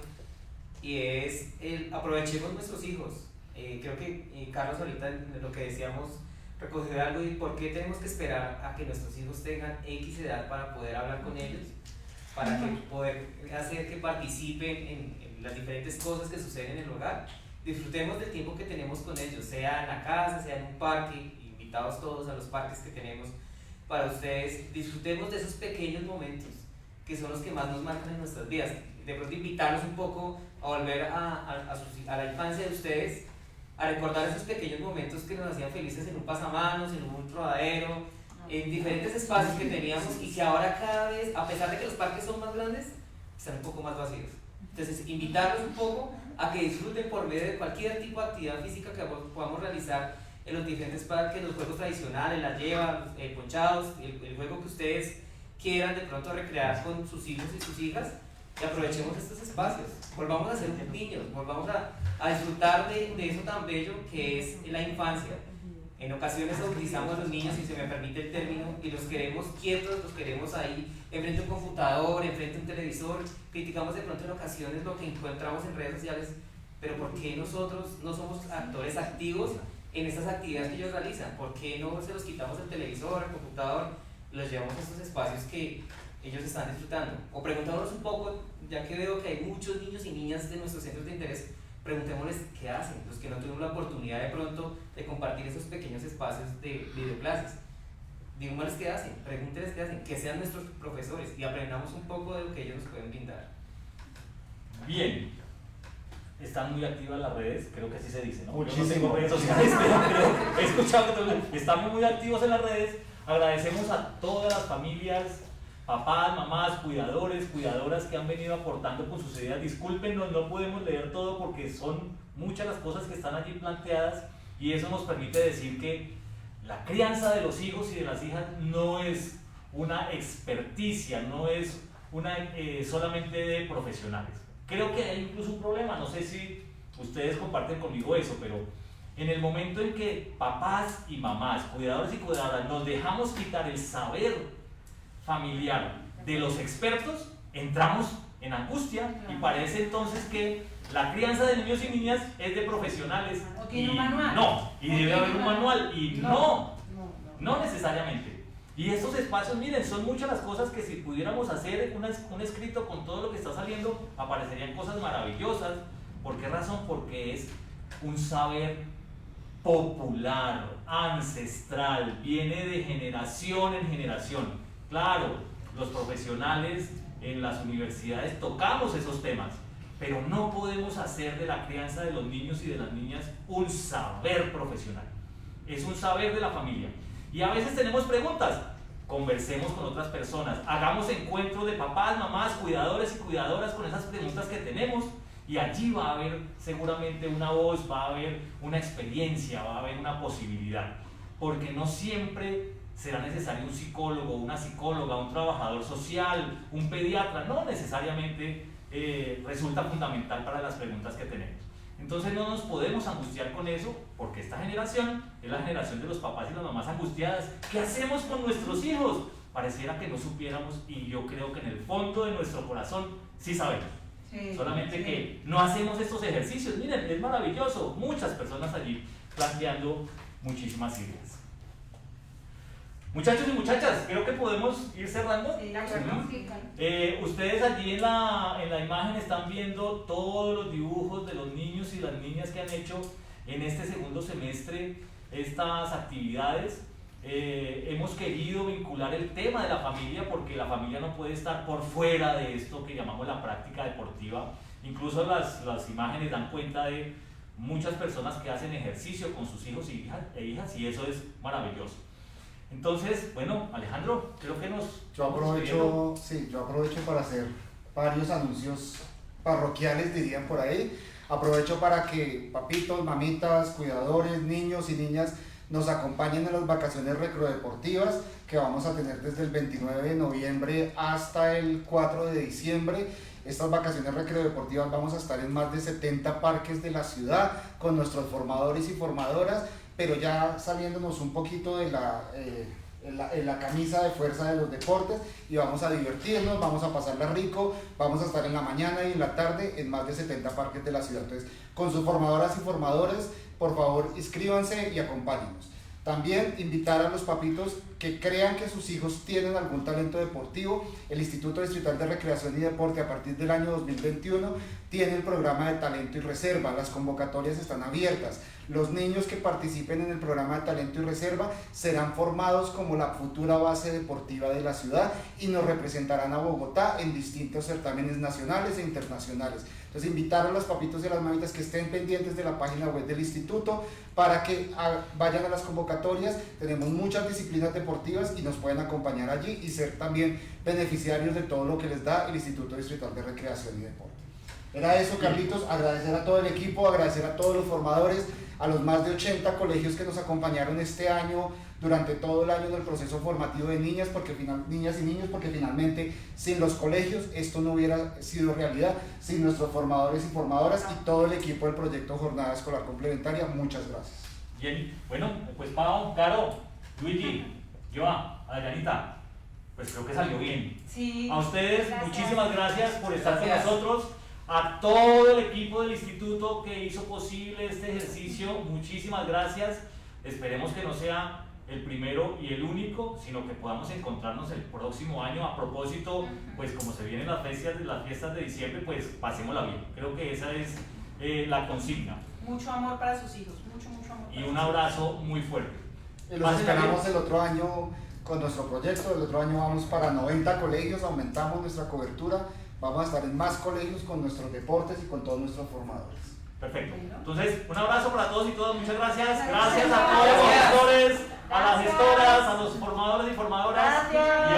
Speaker 4: Y es aprovechemos nuestros hijos. Creo que Carlos ahorita lo que decíamos recoger algo y por qué tenemos que esperar a que nuestros hijos tengan X edad para poder hablar con ellos, para que poder hacer que participen en las diferentes cosas que suceden en el hogar. Disfrutemos del tiempo que tenemos con ellos, sea en la casa, sea en un parque, invitados todos a los parques que tenemos para ustedes. Disfrutemos de esos pequeños momentos que son los que más nos marcan en nuestras vidas. De pronto invitarlos un poco a volver a la infancia de ustedes, a recordar esos pequeños momentos que nos hacían felices en un pasamanos, en un rodadero, en diferentes espacios que teníamos y que ahora cada vez, a pesar de que los parques son más grandes, están un poco más vacíos. Entonces, invitarlos un poco a que disfruten por medio de cualquier tipo de actividad física que podamos realizar en los diferentes parques, los juegos tradicionales, la lleva, los ponchados, el juego que ustedes quieran de pronto recrear con sus hijos y sus hijas. Y aprovechemos estos espacios, volvamos a ser niños, volvamos a disfrutar de eso tan bello que es la infancia. En ocasiones utilizamos a los niños, si se me permite el término, y los queremos quietos, los queremos ahí enfrente de un computador, enfrente de un televisor, criticamos de pronto en ocasiones lo que encontramos en redes sociales, pero ¿por qué nosotros no somos actores activos en estas actividades que ellos realizan? ¿Por qué no se los quitamos el televisor, el computador, los llevamos a estos espacios que ellos están disfrutando? O preguntémonos un poco, ya que veo que hay muchos niños y niñas de nuestros centros de interés, preguntémosles qué hacen, los que no tuvimos la oportunidad de pronto de compartir esos pequeños espacios de videoclases. Díganles qué hacen, pregúntenles qué hacen, que sean nuestros profesores y aprendamos un poco de lo que ellos nos pueden brindar.
Speaker 1: Bien, están muy activas las redes, creo que así se dice, ¿no?
Speaker 2: Muchísimo.
Speaker 1: Yo no tengo redes sociales, pero he escuchado que estamos muy activos en las redes. Agradecemos a todas las familias, papás, mamás, cuidadores, cuidadoras que han venido aportando con sus ideas. Discúlpenos, no podemos leer todo porque son muchas las cosas que están allí planteadas y eso nos permite decir que la crianza de los hijos y de las hijas no es una experticia, no es solamente de profesionales. Creo que hay incluso un problema, no sé si ustedes comparten conmigo eso, pero en el momento en que papás y mamás, cuidadores y cuidadoras, nos dejamos quitar el saber familiar de los expertos, entramos en angustia y parece entonces que la crianza de niños y niñas es de profesionales.
Speaker 6: ¿O tiene un manual?
Speaker 1: No, y debe haber un manual, y no
Speaker 6: No.
Speaker 1: necesariamente. Y estos espacios, miren, son muchas las cosas que si pudiéramos hacer un escrito con todo lo que está saliendo, aparecerían cosas maravillosas. ¿Por qué razón? Porque es un saber popular, ancestral, viene de generación en generación. Claro, los profesionales en las universidades tocamos esos temas, pero no podemos hacer de la crianza de los niños y de las niñas un saber profesional. Es un saber de la familia. Y a veces tenemos preguntas, conversemos con otras personas, hagamos encuentros de papás, mamás, cuidadores y cuidadoras con esas preguntas que tenemos, y allí va a haber seguramente una voz, va a haber una experiencia, va a haber una posibilidad, porque no siempre será necesario un psicólogo, una psicóloga, un trabajador social, un pediatra, no necesariamente resulta fundamental para las preguntas que tenemos. Entonces no nos podemos angustiar con eso, porque esta generación es la generación de los papás y las mamás angustiadas. ¿Qué hacemos con nuestros hijos? Pareciera que no supiéramos, y yo creo que en el fondo de nuestro corazón sí sabemos.
Speaker 6: Sí,
Speaker 1: Solamente
Speaker 6: sí.
Speaker 1: que no hacemos estos ejercicios. Miren, es maravilloso, muchas personas allí planteando muchísimas ideas. Muchachos y muchachas, creo que podemos ir cerrando.
Speaker 6: Sí, de acuerdo.
Speaker 5: Sí, claro.
Speaker 1: Ustedes allí en la imagen están viendo todos los dibujos de los niños y las niñas que han hecho en este segundo semestre estas actividades. Hemos querido vincular el tema de la familia, porque la familia no puede estar por fuera de esto que llamamos la práctica deportiva. Incluso las imágenes dan cuenta de muchas personas que hacen ejercicio con sus hijos e hijas, y eso es maravilloso. Entonces, bueno, Alejandro, creo que
Speaker 2: Yo aprovecho para hacer varios anuncios parroquiales, dirían por ahí. Aprovecho para que papitos, mamitas, cuidadores, niños y niñas nos acompañen en las vacaciones recreodeportivas que vamos a tener desde el 29 de noviembre hasta el 4 de diciembre. Estas vacaciones recreodeportivas vamos a estar en más de 70 parques de la ciudad con nuestros formadores y formadoras, pero ya saliéndonos un poquito de la camisa de fuerza de los deportes, y vamos a divertirnos, vamos a pasarla rico, vamos a estar en la mañana y en la tarde en más de 70 parques de la ciudad. Entonces, con sus formadoras y formadores, por favor, inscríbanse y acompáñennos. También invitar a los papitos que crean que sus hijos tienen algún talento deportivo. El Instituto Distrital de Recreación y Deporte, a partir del año 2021, tiene el programa de talento y reserva. Las convocatorias están abiertas. Los niños que participen en el programa de talento y reserva serán formados como la futura base deportiva de la ciudad y nos representarán a Bogotá en distintos certámenes nacionales e internacionales. Entonces, invitar a los papitos y a las mamitas que estén pendientes de la página web del instituto para que vayan a las convocatorias. Tenemos muchas disciplinas deportivas y nos pueden acompañar allí y ser también beneficiarios de todo lo que les da el Instituto Distrital de Recreación y Deporte. Era eso, Carlitos. Agradecer a todo el equipo, agradecer a todos los formadores, a los más de 80 colegios que nos acompañaron este año, durante todo el año en el proceso formativo de niñas y niños, porque finalmente sin los colegios esto no hubiera sido realidad, sin nuestros formadores y formadoras y todo el equipo del proyecto Jornada Escolar Complementaria. Muchas gracias.
Speaker 1: Bien, bueno, pues Pau, Caro, Luigi, Joa, Adrianita, pues creo que salió bien.
Speaker 6: Sí.
Speaker 1: A ustedes,
Speaker 5: Gracias.
Speaker 1: muchísimas gracias por estar
Speaker 4: Gracias.
Speaker 1: con nosotros. A todo el equipo del instituto que hizo posible este ejercicio, muchísimas gracias. Esperemos que no sea el primero y el único, sino que podamos encontrarnos el próximo año. A propósito, pues como se vienen las fiestas de diciembre, pues pasémosla bien. Creo que esa es la consigna.
Speaker 6: Mucho amor para sus hijos, mucho amor.
Speaker 1: Y un abrazo muy fuerte.
Speaker 2: Y los
Speaker 1: Pásenla
Speaker 2: esperamos
Speaker 1: bien.
Speaker 2: el otro año con nuestro proyecto. El otro año vamos para 90 colegios, aumentamos nuestra cobertura. Vamos a estar en más colegios con nuestros deportes y con todos nuestros formadores.
Speaker 1: Perfecto.
Speaker 6: Bueno.
Speaker 1: Entonces, un abrazo para todos y todas. Muchas gracias.
Speaker 6: Gracias.
Speaker 1: Gracias a todos los
Speaker 5: Gracias.
Speaker 1: gestores, a las
Speaker 5: Gracias.
Speaker 1: gestoras, a los formadores y formadoras.
Speaker 3: Gracias.
Speaker 1: Y